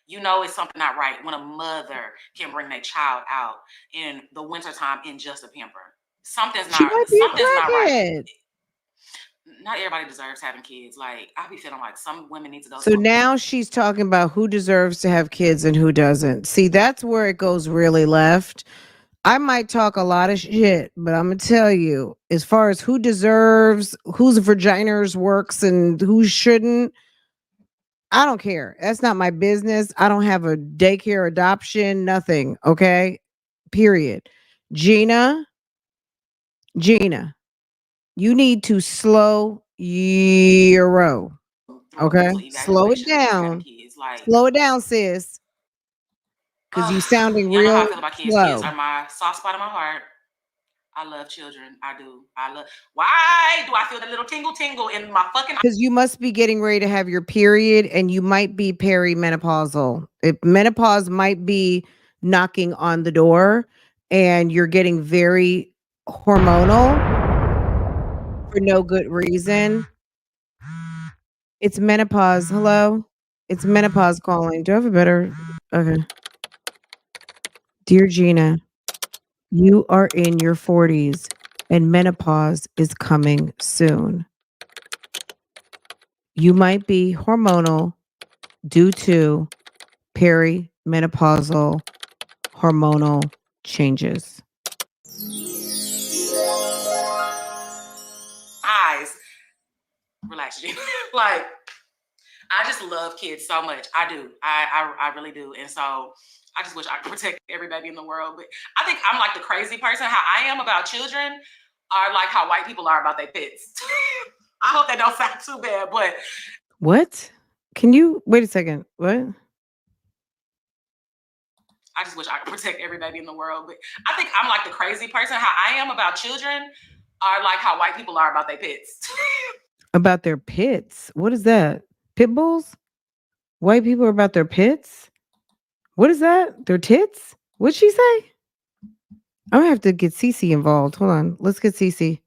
You know, it's something not right when a mother can bring their child out in the wintertime in just a pamper. Something's not right. Not everybody deserves having kids. Like, I be feeling like some women need to go. So now she's talking about who deserves to have kids and who doesn't. See, that's where it goes really left. I might talk a lot of shit, but I'm going to tell you, as far as who deserves, whose vaginas works and who shouldn't, I don't care. That's not my business. I don't have a daycare, adoption, nothing. Okay. Period. Gina, you need to slow your roll. Okay. Slow it down. Slow it down, sis. Because you sounding you know how I real feel about kids. slow. Kids are my soft spot in my heart. I love children. I do. Why do I feel the little tingle in my fucking... Because you must be getting ready to have your period and you might be perimenopausal. If menopause might be knocking on the door and you're getting very hormonal for no good reason. It's menopause. Hello? It's menopause calling. Do I have a better... Okay. Dear Gina, you are in your 40s and menopause is coming soon. You might be hormonal due to perimenopausal hormonal changes. Relax, Gina. Like, I just love kids so much. I do. I really do. And so I just wish I could protect every baby in the world. But I think I'm like the crazy person. How I am about children are like how white people are about their pets. I hope that don't sound too bad, but What? Can you wait a second? What? I just wish I could protect every baby in the world. But I think I'm like the crazy person. How I am about children are like how white people are about their pets. About their pits? What is that? Pit bulls? White people are about their pits? What is that? Their tits? What'd she say? I'm gonna have to get Cece involved. Hold on. Let's get Cece.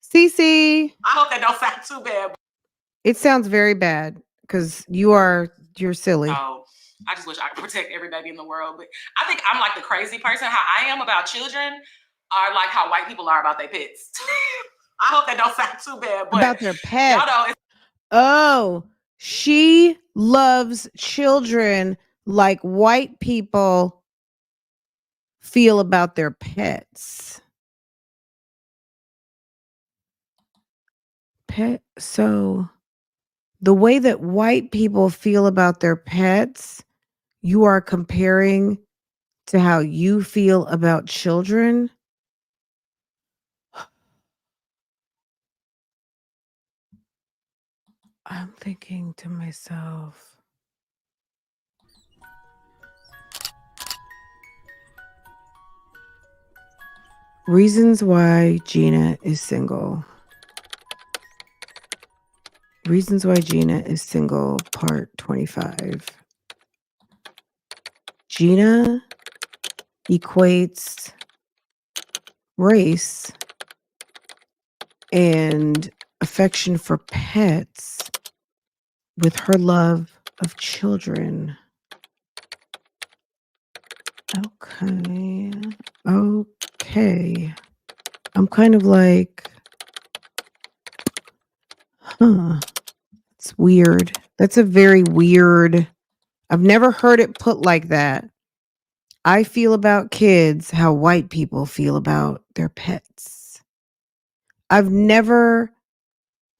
Cece. I hope that don't sound too bad. It sounds very bad because you're silly. So I just wish I could protect every baby in the world. But I think I'm like the crazy person. How I am about children are like how white people are about their pets. I hope that don't sound too bad. But About their pets. y'all know, oh, she loves children like white people feel about their pets. So the way that white people feel about their pets, you are comparing to how you feel about children. I'm thinking to myself, reasons why Gina is single. Reasons why Gina is single, part 25. Gina equates race and affection for pets with her love of children. Okay. I'm kind of like, it's weird. That's a very weird, I've never heard it put like that. I feel about kids how white people feel about their pets. I've never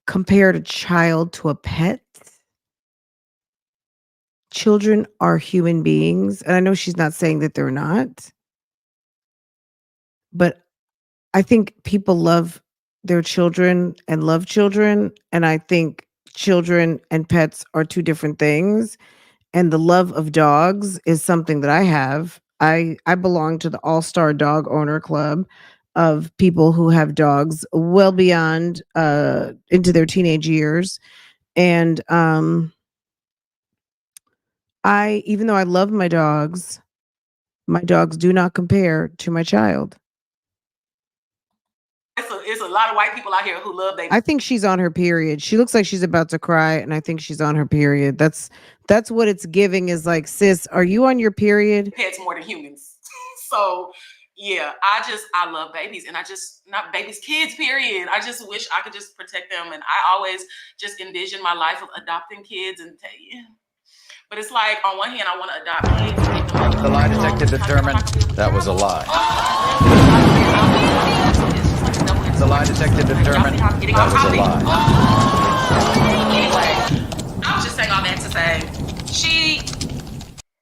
compared a child to a pet. Children are human beings. And I know she's not saying that they're not. But I think people love their children and love children. And I think children and pets are two different things. And the love of dogs is something that I have. I belong to the All-Star Dog Owner Club of people who have dogs well beyond into their teenage years. And even though I love my dogs do not compare to my child. It's a lot of white people out here who love their I think she's on her period. She looks like she's about to cry, and I think she's on her period. That's what it's giving, is like, sis, are you on your period? pets more than humans. So yeah, I love babies, and not babies, kids, period. I just wish I could just protect them. And I always just envision my life of adopting kids and but it's like, on one hand, I want to adopt kids. The lie detector determined that was a lie. The lie detector determined that was a lie. Anyway, I was just saying all that to say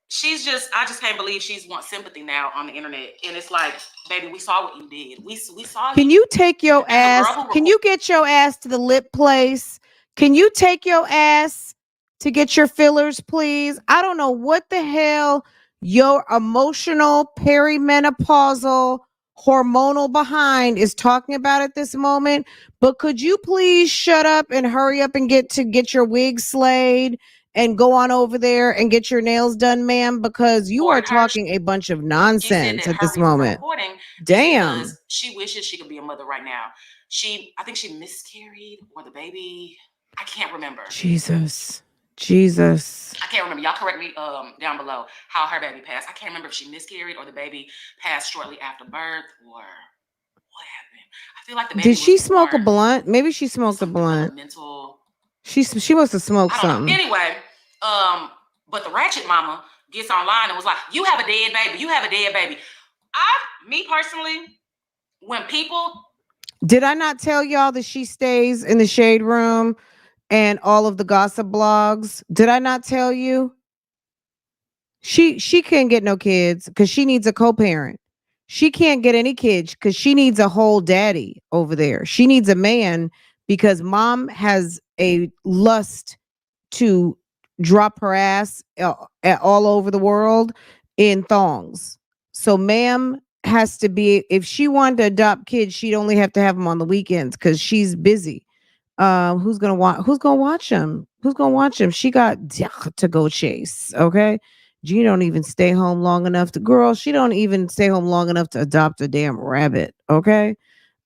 she's just, I just can't believe she's wants sympathy now on the internet. And it's like, baby, we saw what you did. We saw. Can you take your ass? Can you get your ass to the lip place? Can you take your ass to get your fillers, please? I don't know what the hell your emotional perimenopausal hormonal behind is talking about at this moment, but could you please shut up and hurry up and get your wig slayed and go on over there and get your nails done, ma'am, because you are talking a bunch of nonsense at this moment. Damn. She wishes she could be a mother right now. I think she miscarried, or the baby, I can't remember. Jesus. I can't remember. Y'all correct me down below how her baby passed. I can't remember if she miscarried or the baby passed shortly after birth, or what happened. I feel like the baby Did she smoke a blunt? Maybe she smoked a blunt. She must have smoked something. Anyway, but the ratchet mama gets online and was like, "You have a dead baby. You have a dead baby." Me personally, when people, did I not tell y'all that she stays in the shade room and all of the gossip blogs. Did I not tell you? She can't get no kids because she needs a co-parent. She can't get any kids because she needs a whole daddy over there. She needs a man because mom has a lust to drop her ass all over the world in thongs. So ma'am has to be, if she wanted to adopt kids, she'd only have to have them on the weekends because she's busy. Who's gonna watch him? Who's gonna watch him? She got to go chase. Okay. Gina don't even stay home long enough to, girl, she don't even stay home long enough to adopt a damn rabbit. Okay.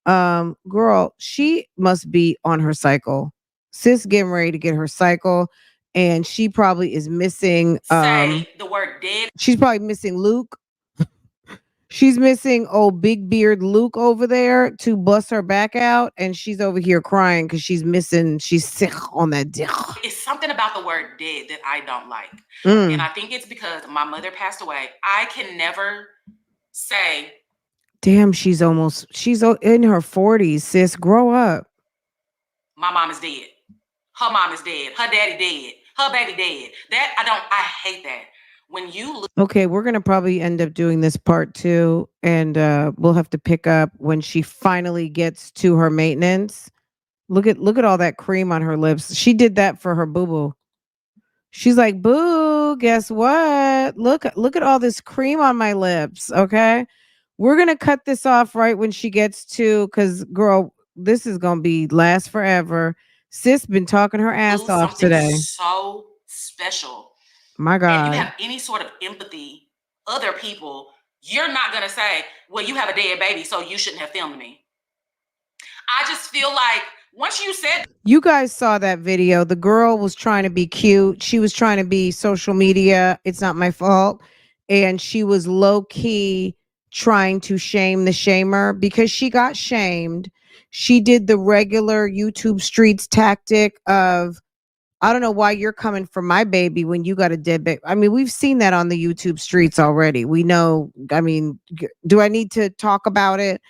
Girl, she must be on her cycle. Sis getting ready to get her cycle, and she probably is missing Say the word dead. she's probably missing Luke. She's missing old big beard Luke over there to bust her back out, and she's over here crying because she's sick on that dick. It's something about the word dead that I don't like. Mm. And I think it's because my mother passed away. I can never say, Damn, she's in her 40s, sis. Grow up. my mom is dead. Her mom is dead. Her daddy dead. Her baby dead. I hate that. When you look, Okay, we're gonna probably end up doing this part 2, and we'll have to pick up when she finally gets to her maintenance. Look at all that cream on her lips. She did that for her boo boo. She's like, boo, guess what? Look at all this cream on my lips. Okay. We're gonna cut this off right when she gets to, because girl, this is gonna be last forever. Sis been talking her ass lose off something today. so special, My and you God. have any sort of empathy, other people, you're not gonna say, well, you have a dead baby, so you shouldn't have filmed me. I just feel like once you said, You guys saw that video. The girl was trying to be cute. She was trying to be social media. It's not my fault. And she was low key trying to shame the shamer because she got shamed. She did the regular YouTube streets tactic of, I don't know why you're coming for my baby when you got a dead baby. I mean, we've seen that on the YouTube streets already. We know. I mean, do I need to talk about it?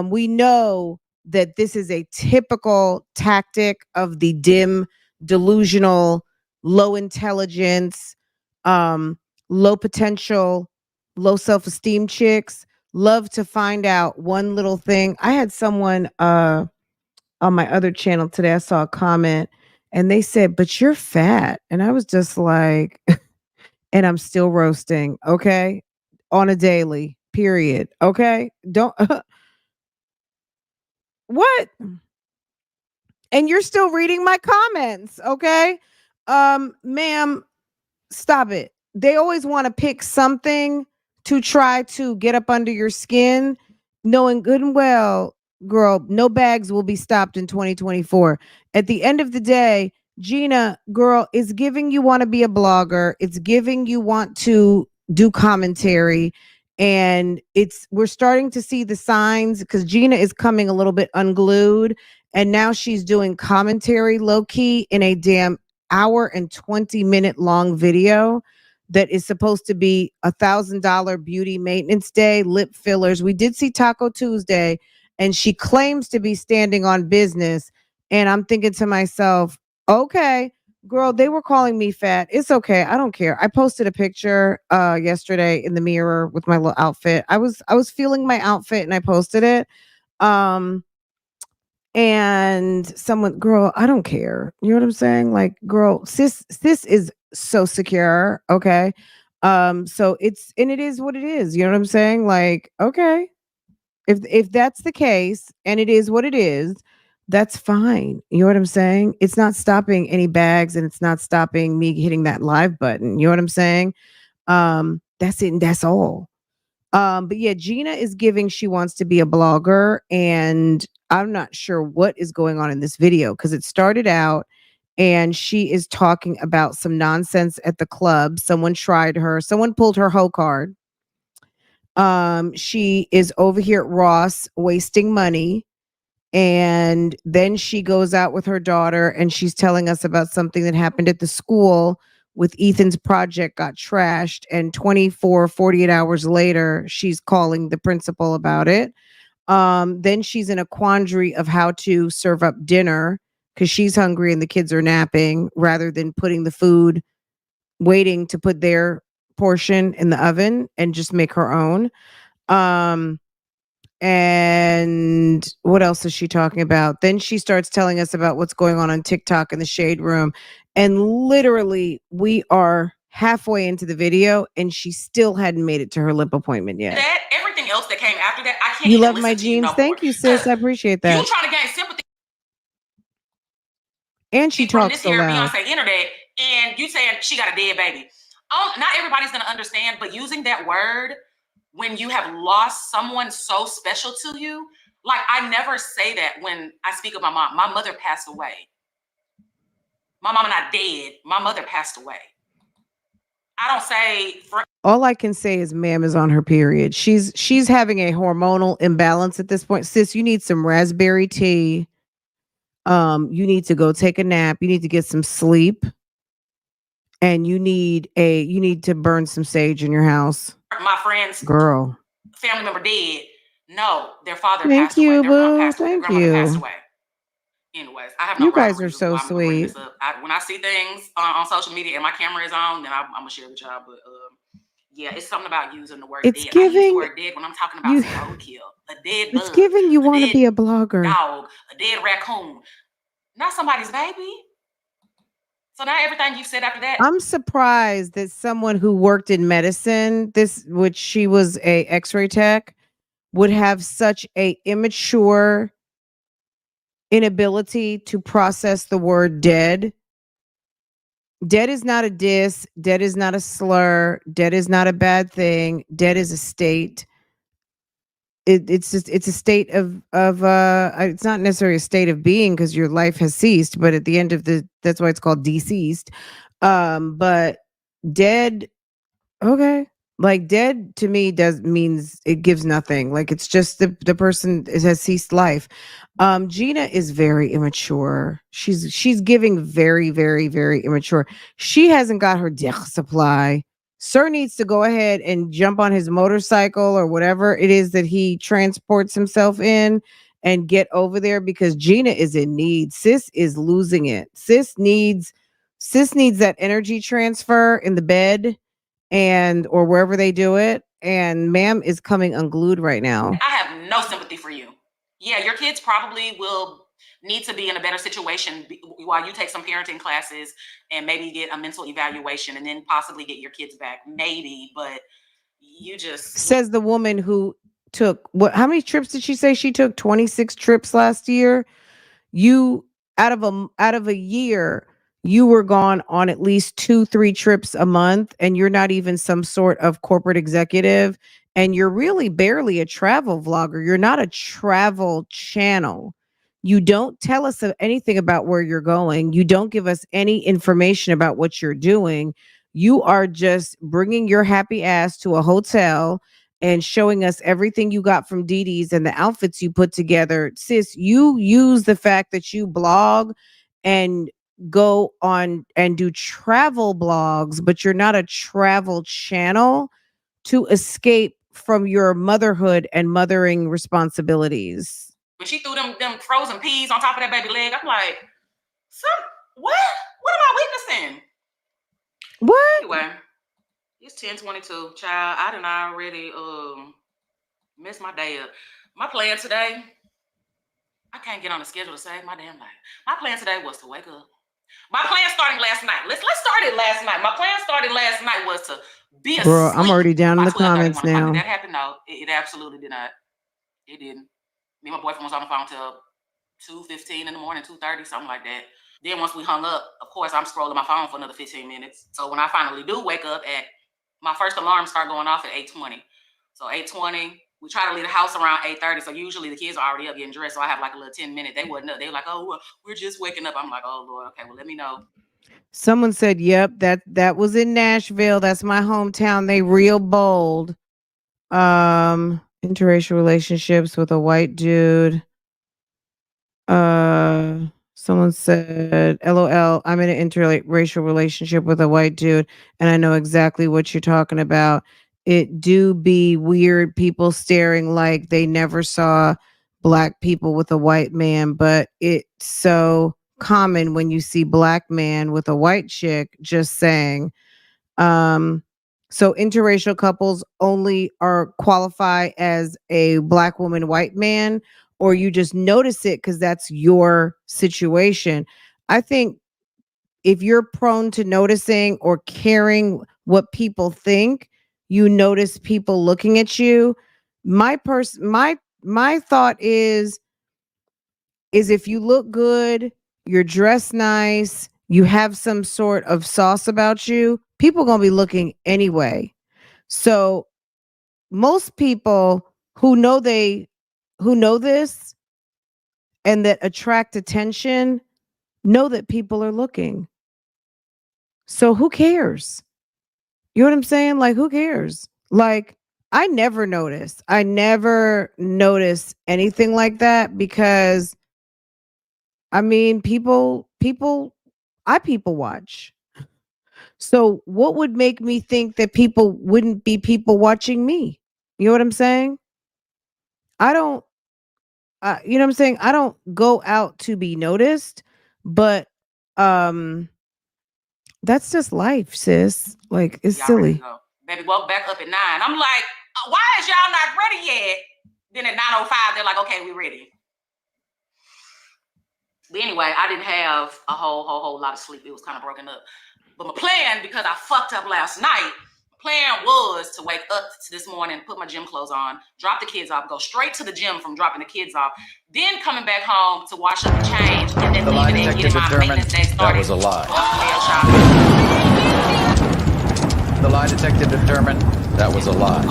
We know that this is a typical tactic of the dim, delusional, low intelligence, low potential, low self-esteem chicks love to find out one little thing. I had someone on my other channel today, I saw a comment and they said, but you're fat. And I was just like, and I'm still roasting. Okay. On a daily, period. Okay. Don't, what? And you're still reading my comments. Okay. Ma'am, stop it. They always want to pick something to try to get up under your skin, knowing good and well, girl, no bags will be stopped in 2024. At the end of the day, Gina, girl, is giving you want to be a blogger. It's giving you want to do commentary. And we're starting to see the signs because Gina is coming a little bit unglued. And now she's doing commentary low key in a damn hour and 20-minute long video that is supposed to be $1,000 beauty maintenance day, lip fillers. We did see Taco Tuesday, and she claims to be standing on business. And I'm thinking to myself, okay, girl, they were calling me fat. It's okay. I don't care. I posted a picture yesterday in the mirror with my little outfit. I was feeling my outfit and I posted it. And someone, girl, I don't care. You know what I'm saying? Like, girl, sis is so secure. Okay. So it is what it is. You know what I'm saying? Like, okay. If that's the case and it is what it is, that's fine. You know what I'm saying? It's not stopping any bags and it's not stopping me hitting that live button. You know what I'm saying? That's it and that's all. But yeah, Gina is giving she wants to be a blogger, and I'm not sure what is going on in this video because it started out and she is talking about some nonsense at the club. Someone tried her, someone pulled her hoe card. She is over here at Ross wasting money. And then she goes out with her daughter and she's telling us about something that happened at the school with Ethan's project got trashed. And 48 hours later, she's calling the principal about it. Then she's in a quandary of how to serve up dinner because she's hungry and the kids are napping, rather than putting the food, waiting to put their portion in the oven and just make her own. Um, and what else is she talking about? Then she starts telling us about what's going on TikTok in the shade room. And literally, we are halfway into the video and she still hadn't made it to her lip appointment yet. That everything else that came after that, I can't You even love listen my to you jeans? no Thank more. you, sis. I appreciate that. You trying to gain sympathy And she from talks this so here loud. Beyonce internet, and you saying she got a dead baby. Not everybody's gonna understand, but using that word when you have lost someone so special to you, like I never say that when I speak of my mom. My mother passed away. My mama not dead. My mother passed away. I don't say. All I can say is ma'am is on her period. She's having a hormonal imbalance at this point. Sis, you need some raspberry tea. You need to go take a nap. You need to get some sleep. And you need to burn some sage in your house. My friend's girl. family member dead. No, their father Thank passed away. you, Their mom boo. passed away. Their Thank grandmother passed you. away. Anyways, I have no You rhyme guys or are reason so why I'm gonna bring sweet. this up. When I see things on social media and my camera is on, then I'm gonna share with y'all. But yeah, it's something about using the word It's dead. I use the giving word dead when I'm talking about you. some roadkill, a dead It's bug, giving you a want to dead be a blogger. dog, a dead raccoon, not somebody's baby. So now everything you said after that, I'm surprised that someone who worked in medicine, which she was a X-ray tech, would have such a immature inability to process the word dead. Dead is not a diss. Dead is not a slur. Dead is not a bad thing. Dead is a state. It's a state of it's not necessarily a state of being because your life has ceased, but at the end of that's why it's called deceased. But dead, okay. Like dead to me means it gives nothing. Like it's just the person has ceased life. Gina is very immature. She's giving very, very, very immature. She hasn't got her dick supply. Sir needs to go ahead and jump on his motorcycle or whatever it is that he transports himself in and get over there because Gina is in need. Sis is losing it. Sis needs that energy transfer in the bed or wherever they do it. And ma'am is coming unglued right now. I have no sympathy for you. Yeah, your kids probably will need to be in a better situation while you take some parenting classes and maybe get a mental evaluation and then possibly get your kids back. Maybe, but you just says the woman who took how many trips did she say she took? 26 trips last year. You out of a year, you were gone on at least 2-3 trips a month, and you're not even some sort of corporate executive, and you're really barely a travel vlogger. You're not a travel channel. You don't tell us anything about where you're going. You don't give us any information about what you're doing. You are just bringing your happy ass to a hotel and showing us everything you got from Dee Dee's and the outfits you put together. Sis, you use the fact that you blog and go on and do travel blogs, but you're not a travel channel to escape from your motherhood and mothering responsibilities. When she threw them frozen peas on top of that baby leg, I'm like, what? What am I witnessing? What? Anyway, it's 10:22, child. I done already messed my day up. My plan today, I can't get on the schedule to save my damn life. My plan today was to wake up. My plan starting last night. Let's start it last night. My plan starting last night was to be Girl, asleep. I'm already down in the comments now. Did that happen? No, it absolutely did not. It didn't. Me and my boyfriend was on the phone till 2:15 in the morning, 2:30, something like that. Then once we hung up, of course, I'm scrolling my phone for another 15 minutes. So when I finally do wake up my first alarm start going off at 8:20. So 8:20, we try to leave the house around 8:30. So usually the kids are already up getting dressed. So I have like a little 10 minute. They wasn't up. They were like, oh, well, we're just waking up. I'm like, oh Lord, okay, well, let me know. Someone said, yep, that was in Nashville. That's my hometown. They real bold. Interracial relationships with a white dude. Someone said, LOL, I'm in an interracial relationship with a white dude, and I know exactly what you're talking about. It do be weird people staring like they never saw black people with a white man, but it's so common when you see black man with a white chick. Just saying. So interracial couples only are qualify as a black woman, white man, or you just notice it because that's your situation. I think if you're prone to noticing or caring what people think, you notice people looking at you. My thought is if you look good, you're dressed nice, you have some sort of sauce about you, people going to be looking anyway. So most people who know this and that attract attention know that people are looking. So who cares? You know what I'm saying? Like, who cares? Like, I never notice. I never notice anything like that because I mean, I people watch. So what would make me think that people wouldn't be people watching me? You know what I'm saying? I don't, you know what I'm saying? I don't go out to be noticed, but um, that's just life, sis. Like, it's Y'all ready to silly. go? Baby woke back up at 9. I'm like, why is y'all not ready yet? Then at 9:05, they're like, okay, we ready. But anyway, I didn't have a whole lot of sleep. It was kind of broken up. But my plan, because I fucked up last night, plan was to wake up this morning, put my gym clothes on, drop the kids off, go straight to the gym from dropping the kids off, then coming back home to wash up and change, and then The lie leaving and detective getting my determined maintenance day that started. was a lie. Nail shop. The lie detective determined that was a lie.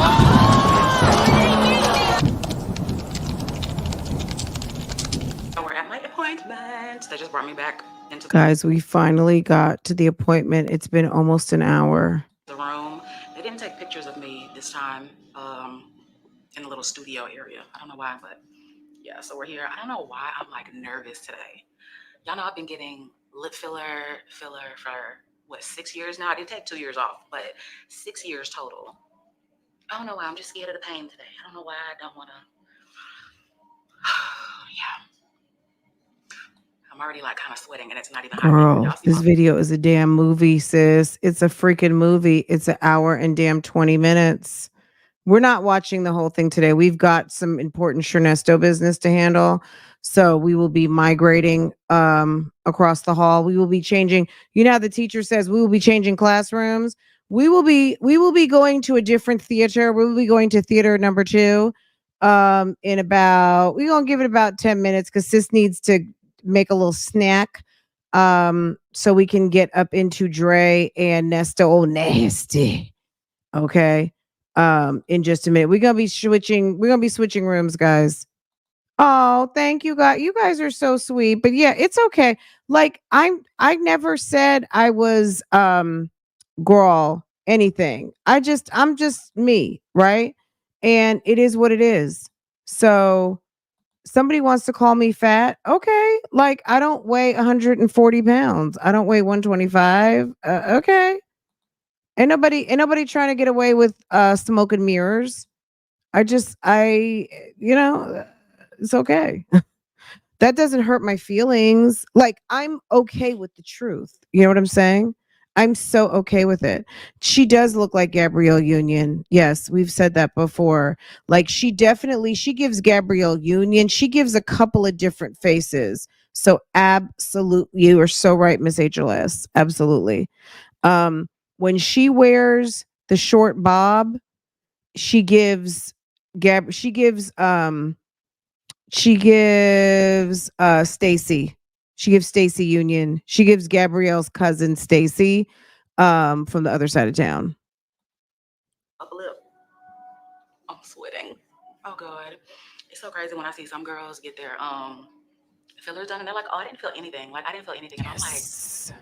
We're at my appointment. They just brought me back into Guys, we finally got to the appointment. It's been almost an hour. the room. They didn't take pictures of me this time in the little studio area. I don't know why, but yeah, so we're here. I don't know why I'm like nervous today. Y'all know I've been getting lip filler for what, 6 years now? I did take 2 years off, but 6 years total. I don't know why. I'm just scared of the pain today. I don't know why I don't want to. Yeah. I'm already like kind of sweating and it's not even hot. Girl, this video is a damn movie, sis. It's a freaking movie. It's an hour and damn 20 minutes. We're not watching the whole thing today. We've got some important Ernesto business to handle. So we will be migrating across the hall. We will be changing. You know how the teacher says we will be changing classrooms. We will be going to a different theater. We will be going to theater number 2 in about, we're gonna give it about 10 minutes because sis needs to make a little snack. So we can get up into Dre and Nesta. Oh, nasty. Okay. In just a minute. We're gonna be switching rooms, guys. Oh, thank you, guys. You guys are so sweet. But yeah, it's okay. Like, I never said I was girl anything. I'm just me, right? And it is what it is. So somebody wants to call me fat, okay. Like, I don't weigh 140 pounds. I don't weigh 125. Okay. Ain't nobody trying to get away with smoke and mirrors. You know, it's okay. That doesn't hurt my feelings. Like, I'm okay with the truth. You know what I'm saying? I'm so okay with it. She does look like Gabrielle Union. Yes, we've said that before. Like, she gives Gabrielle Union. She gives a couple of different faces. So absolutely, you are so right, Miss HLS. Absolutely. When she wears the short bob, she gives Stacy. She gives Stacy Union. She gives Gabrielle's cousin Stacy from the other side of town. Up a lip. I'm sweating. Oh god. It's so crazy when I see some girls get their fillers done and they're like, oh, I didn't feel anything. Like, I didn't feel anything. And I'm like,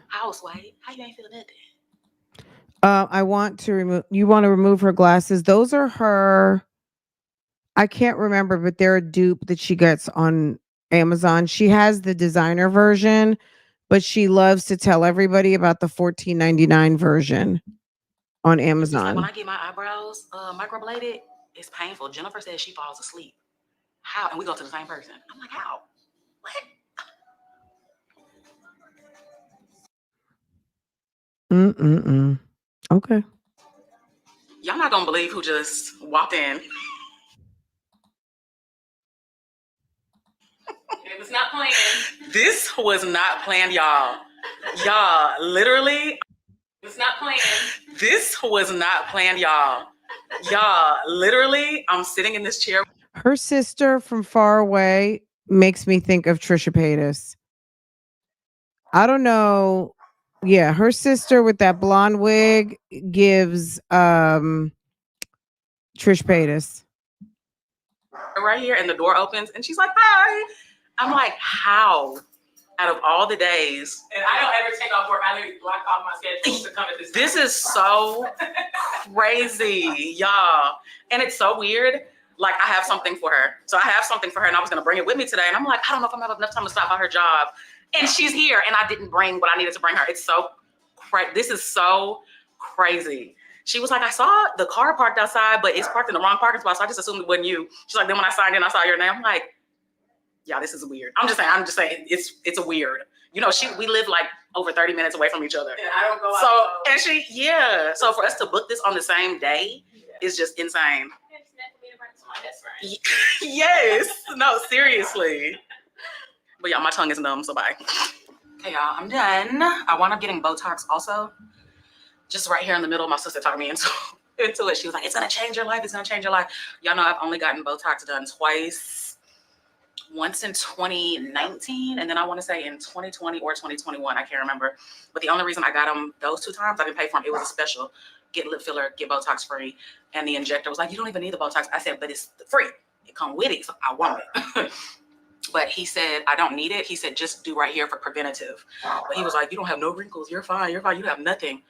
how's white? How you ain't feel nothing? I want to remove her glasses. Those are her. I can't remember, but they're a dupe that she gets on Amazon. She has the designer version, but she loves to tell everybody about the $14.99 version on Amazon. Like, when I get my eyebrows microbladed, it's painful. Jennifer says she falls asleep. How? And we go to the same person. I'm like, how? What? Mm-mm-mm. Okay. Y'all not gonna believe who just walked in. It was not planned. This was not planned, y'all. Y'all, literally. It was not planned. This was not planned, y'all. Y'all, literally, I'm sitting in this chair. Her sister from far away makes me think of Trisha Paytas. I don't know. Yeah, her sister with that blonde wig gives Trish Paytas. Right here, and the door opens, and she's like, "Hi." I'm like, how? Out of all the days, And I don't ever take off work. I literally block off my schedule to come at this time. this is so crazy, y'all. And it's so weird. Like, I have something for her. So I have something for her, and I was gonna bring it with me today. And I'm like, I don't know if I'm gonna have enough time to stop by her job. And she's here, and I didn't bring what I needed to bring her. It's so crazy. This is so crazy. She was like, I saw the car parked outside, but it's parked in the wrong parking spot. So I just assumed it wasn't you. She's like, then when I signed in, I saw your name. I'm like, yeah, this is weird. I'm just saying, it's a weird. You know, we live like over 30 minutes away from each other. And I don't go out. So, and she, yeah. So for us to book this on the same day is just insane. Yes. No, seriously. But yeah, my tongue is numb, so bye. Okay, y'all, I'm done. I wound up getting Botox also. Just right here in the middle. My sister talked me into it. She was like, it's gonna change your life. It's gonna change your life. Y'all know I've only gotten Botox done twice. Once in 2019, and then I want to say in 2020 or 2021. I can't remember. But the only reason I got them those 2 times, I didn't pay for them. It was a special. Get lip filler, get Botox free. And the injector was like, you don't even need the Botox. I said, but it's free. It come with it, so I want it. But he said, I don't need it. He said, just do right here for preventative. But he was like, you don't have no wrinkles. You're fine. You're fine. You have nothing.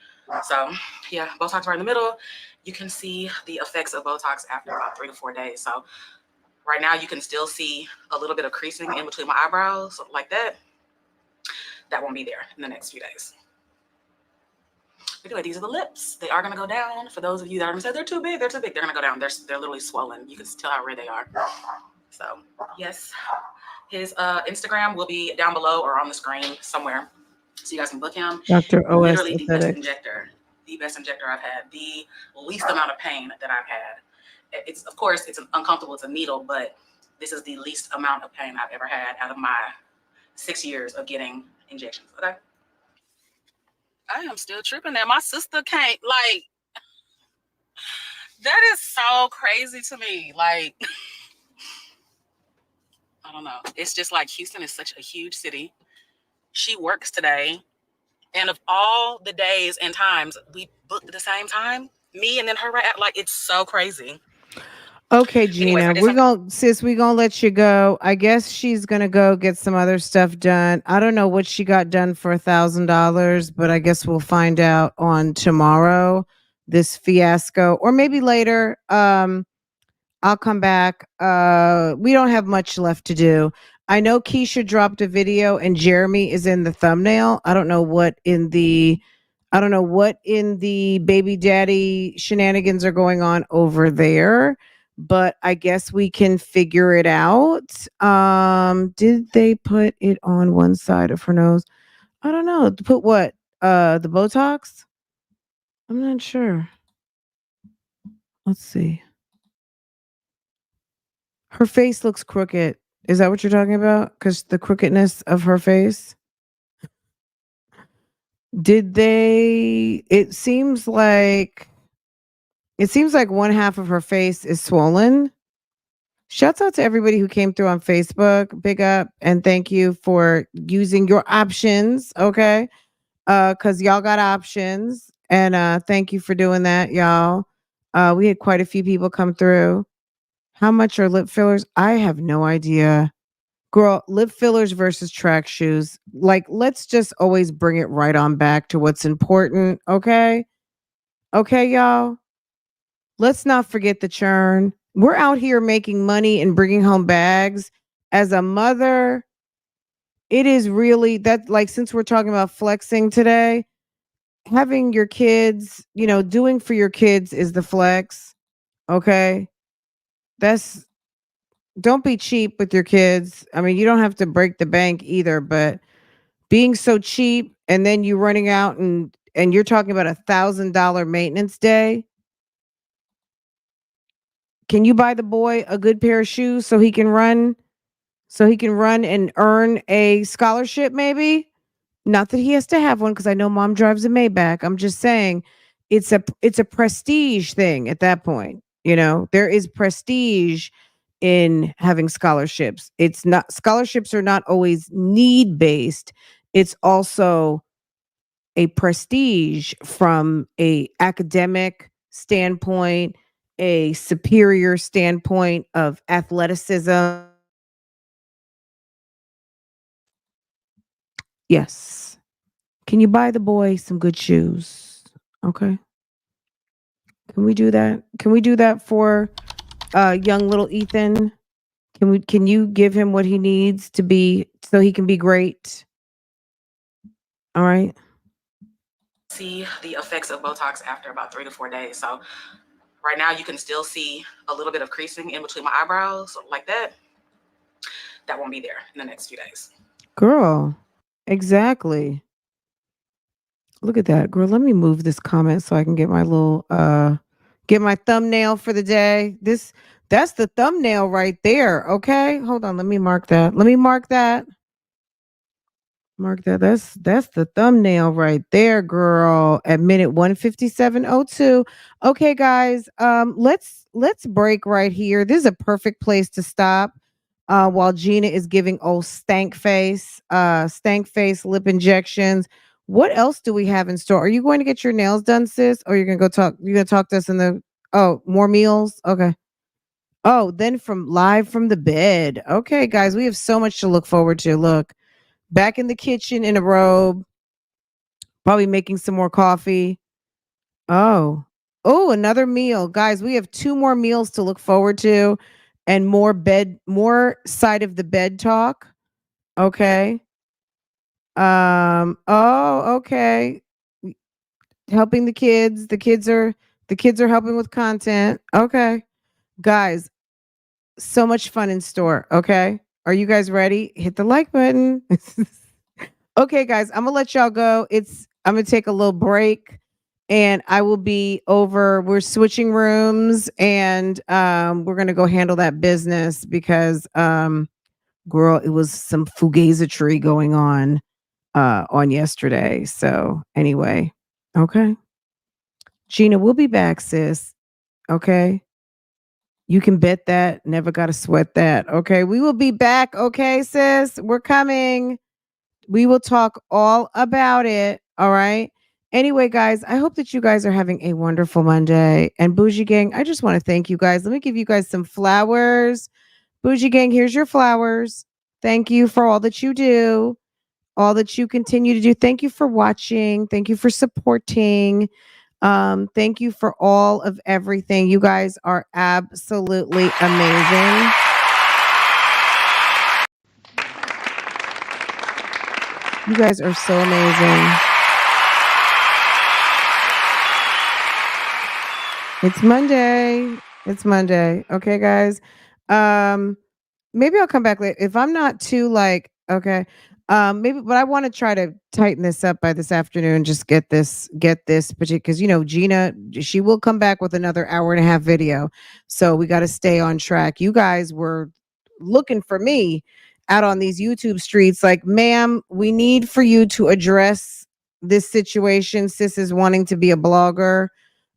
So yeah, Botox right in the middle. You can see the effects of Botox after about 3 to 4 days. So right now you can still see a little bit of creasing in between my eyebrows like that. That won't be there in the next few days. Anyway, these are the lips. They are going to go down. For those of you that are going to say they're too big, they're too big. They're going to go down. They're literally swollen. You can tell how red they are. So yes, his Instagram will be down below or on the screen somewhere, so you guys can book him. Dr. OS Literally the best Aesthetics. injector. The best injector I've had. The least amount of pain that I've had. It's, of course, it's uncomfortable. It's a needle, but this is the least amount of pain I've ever had out of my 6 years of getting injections. Okay. I am still tripping there. My sister can't, like, that is so crazy to me. Like, I don't know. It's just like Houston is such a huge city. She works today. And of all the days and times we booked at the same time, me and then her, right? Like, it's so crazy. Okay, Gina, Anyways, we're gonna let you go. I guess she's gonna go get some other stuff done. I don't know what she got done for $1,000, but I guess we'll find out on tomorrow, this fiasco, or maybe later. I'll come back. We don't have much left to do. I know Keisha dropped a video and Jeremy is in the thumbnail. I don't know what in the baby daddy shenanigans are going on over there, but I guess we can figure it out. Did they put it on one side of her nose? I don't know. To put what? The Botox? I'm not sure. Let's see. Her face looks crooked. Is that what you're talking about? Because the crookedness of her face? It seems like one half of her face is swollen. Shouts out to everybody who came through on Facebook. Big up and thank you for using your options. Okay. Because y'all got options. And thank you for doing that, y'all. We had quite a few people come through. How much are lip fillers? I have no idea. Girl, lip fillers versus track shoes. Like, let's just always bring it right on back to what's important. Okay. Okay, y'all. Let's not forget the churn. We're out here making money and bringing home bags. As a mother, it is really that, like, since we're talking about flexing today, having your kids, doing for your kids is the flex. Okay. Don't be cheap with your kids. I mean, you don't have to break the bank either, but being so cheap and then you running out and and you're talking about $1,000 maintenance day. Can you buy the boy a good pair of shoes so he can run? So he can run and earn a scholarship, maybe? Not that he has to have one, because I know mom drives a Maybach. I'm just saying it's a prestige thing at that point. You know, there is prestige in having scholarships. It's not scholarships are not always need based. It's also a prestige from a academic standpoint, a superior standpoint of athleticism. Yes. Can you buy the boy some good shoes? Okay. Can we do that? Can we do that for young little Ethan? Can you give him what he needs to be so he can be great? All right. See the effects of Botox after about 3 to 4 days. So right now you can still see a little bit of creasing in between my eyebrows like that. That won't be there in the next few days. Girl. Exactly. Look at that. Girl, let me move this comment so I can get my little get my thumbnail for the day. That's the thumbnail right there. Okay. Hold on. Let me mark that. Let me mark that. Mark that. That's the thumbnail right there, girl. At minute 157:02. Okay, guys. Let's break right here. This is a perfect place to stop. While Gina is giving old stank face lip injections. What else do we have in store? Are you going to get your nails done, sis? Or you're gonna go talk? You're gonna talk to us in the more meals? Okay. Oh, then from live from the bed. Okay, guys, we have so much to look forward to. Look, back in the kitchen in a robe, probably making some more coffee. Oh, oh, another meal. Guys, we have two more meals to look forward to and more side of the bed talk. Okay. Oh, okay. Helping the kids. The kids are helping with content. Okay. Guys, so much fun in store. Okay. Are you guys ready? Hit the like button. Okay, guys, I'm gonna let y'all go. I'm gonna take a little break and I will be over. We're switching rooms and we're gonna go handle that business because girl, it was some fugazatry going on yesterday. So anyway, okay. Gina, we'll be back, sis. Okay. You can bet that. Never gotta sweat that. Okay. We will be back. Okay, sis. We're coming. We will talk all about it. All right. Anyway, guys, I hope that you guys are having a wonderful Monday. And Bougie Gang, I just want to thank you guys. Let me give you guys some flowers. Bougie Gang, here's your flowers. Thank you for all that you do, all that you continue to do. Thank you for watching. Thank you for supporting. Thank you for all of everything. You guys are absolutely amazing. You guys are so amazing. It's Monday. It's Monday. Okay, guys. Um, maybe I'll come back later. If I'm not too like, okay. Maybe, but I want to try to tighten this up by this afternoon. Just get this particular, because Gina, she will come back with another hour and a half video. So we got to stay on track. You guys were looking for me out on these YouTube streets, like, ma'am, we need for you to address this situation. Sis is wanting to be a blogger.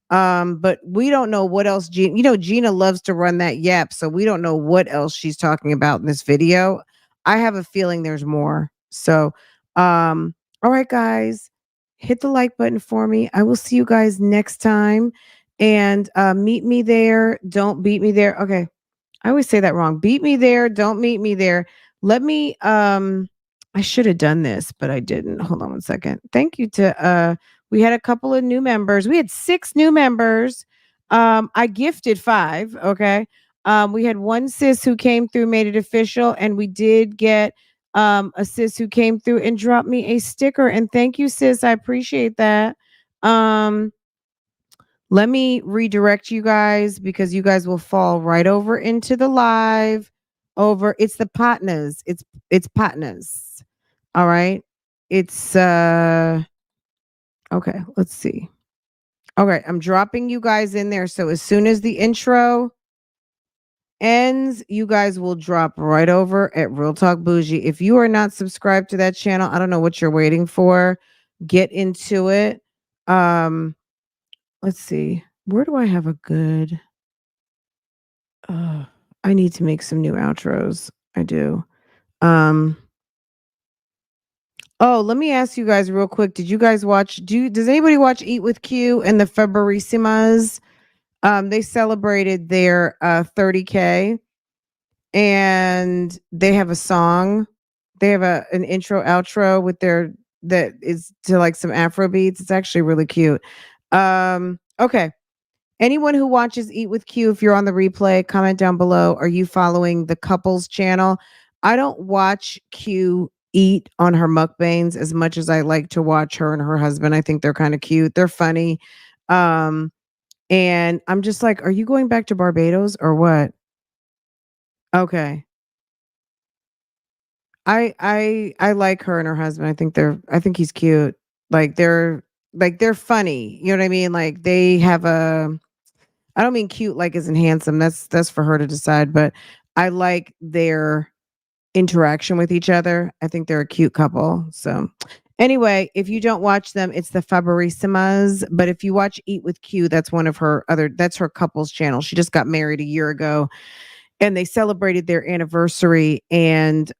But we don't know what else Gina loves to run that yap, so we don't know what else she's talking about in this video. I have a feeling there's more. So, all right, guys, hit the like button for me. I will see you guys next time. And meet me there. Don't beat me there. Okay. I always say that wrong. Beat me there. Don't meet me there. Let me I should have done this, but I didn't. Hold on one second. Thank you to we had a couple of new members. We had 6 new members. I gifted 5, okay? We had one sis who came through, made it official, and we did get a sis who came through and dropped me a sticker. And thank you, sis. I appreciate that. Um let me redirect you guys because you guys will fall right over into the live over. It's the partners. It's partners. All right. It's Okay, let's see. Okay, I'm dropping you guys in there. So as soon as the intro ends, you guys will drop right over at Real Talk Bougie. If you are not subscribed to that channel, I don't know what you're waiting for. Get into it. Let's see. Where do I have a good I need to make some new outros. I do. Oh, let me ask you guys real quick. Did you guys watch does anybody watch Eat with Q and the Feberissimas? They celebrated their 30K and they have a song. They have an intro outro with their that is to like some Afro beats. It's actually really cute. Okay. Anyone who watches Eat with Q, if you're on the replay, comment down below. Are you following the couples channel? I don't watch Q eat on her mukbangs as much as I like to watch her and her husband. I think they're kind of cute. They're funny. And I'm just like, are you going back to Barbados or what? Okay. I like her and her husband. I think he's cute. They're funny. You know what I mean? Like they have I don't mean cute like isn't handsome. That's for her to decide, but I like their interaction with each other. I think they're a cute couple. So anyway, if you don't watch them, it's the Faberissimas. But if you watch Eat with Q, that's that's her couples channel. She just got married a year ago and they celebrated their anniversary and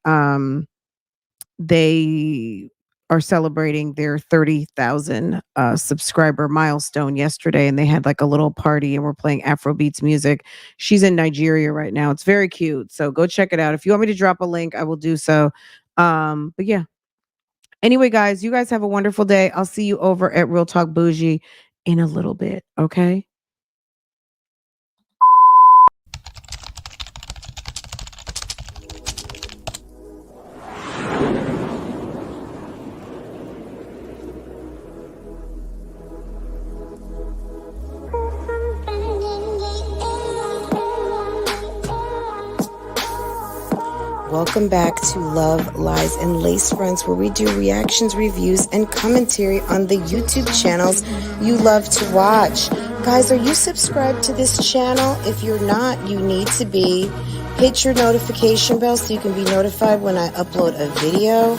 they are celebrating their 30,000 subscriber milestone yesterday, and they had like a little party and we're playing Afrobeats music. She's in Nigeria right now. It's very cute. So go check it out. If you want me to drop a link, I will do so. But yeah. Anyway, guys, you guys have a wonderful day. I'll see you over at Real Talk Bougie in a little bit. Okay. Welcome back to Love, Lies, and Lace Fronts, where we do reactions, reviews, and commentary on the YouTube channels you love to watch. Guys, are you subscribed to this channel? If you're not, you need to be. Hit your notification bell so you can be notified when I upload a video,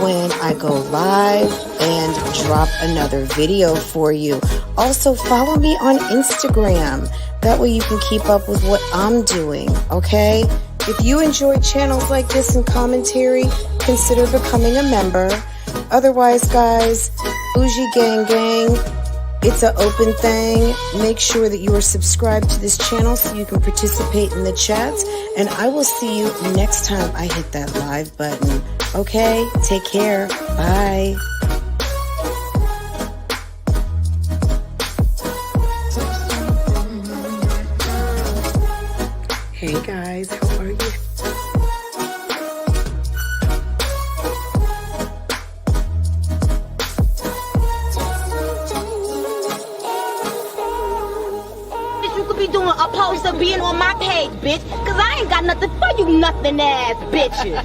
when I go live, and drop another video for you. Also, follow me on Instagram. That way you can keep up with what I'm doing, okay? If you enjoy channels like this and commentary, consider becoming a member. Otherwise, guys, Bougie Gang Gang, it's an open thing. Make sure that you are subscribed to this channel so you can participate in the chats. And I will see you next time I hit that live button. Okay? Take care. Bye. Hey guys, how are you? You could be doing opposed to being on my page, bitch. Cause I ain't got nothing for you nothing ass bitches.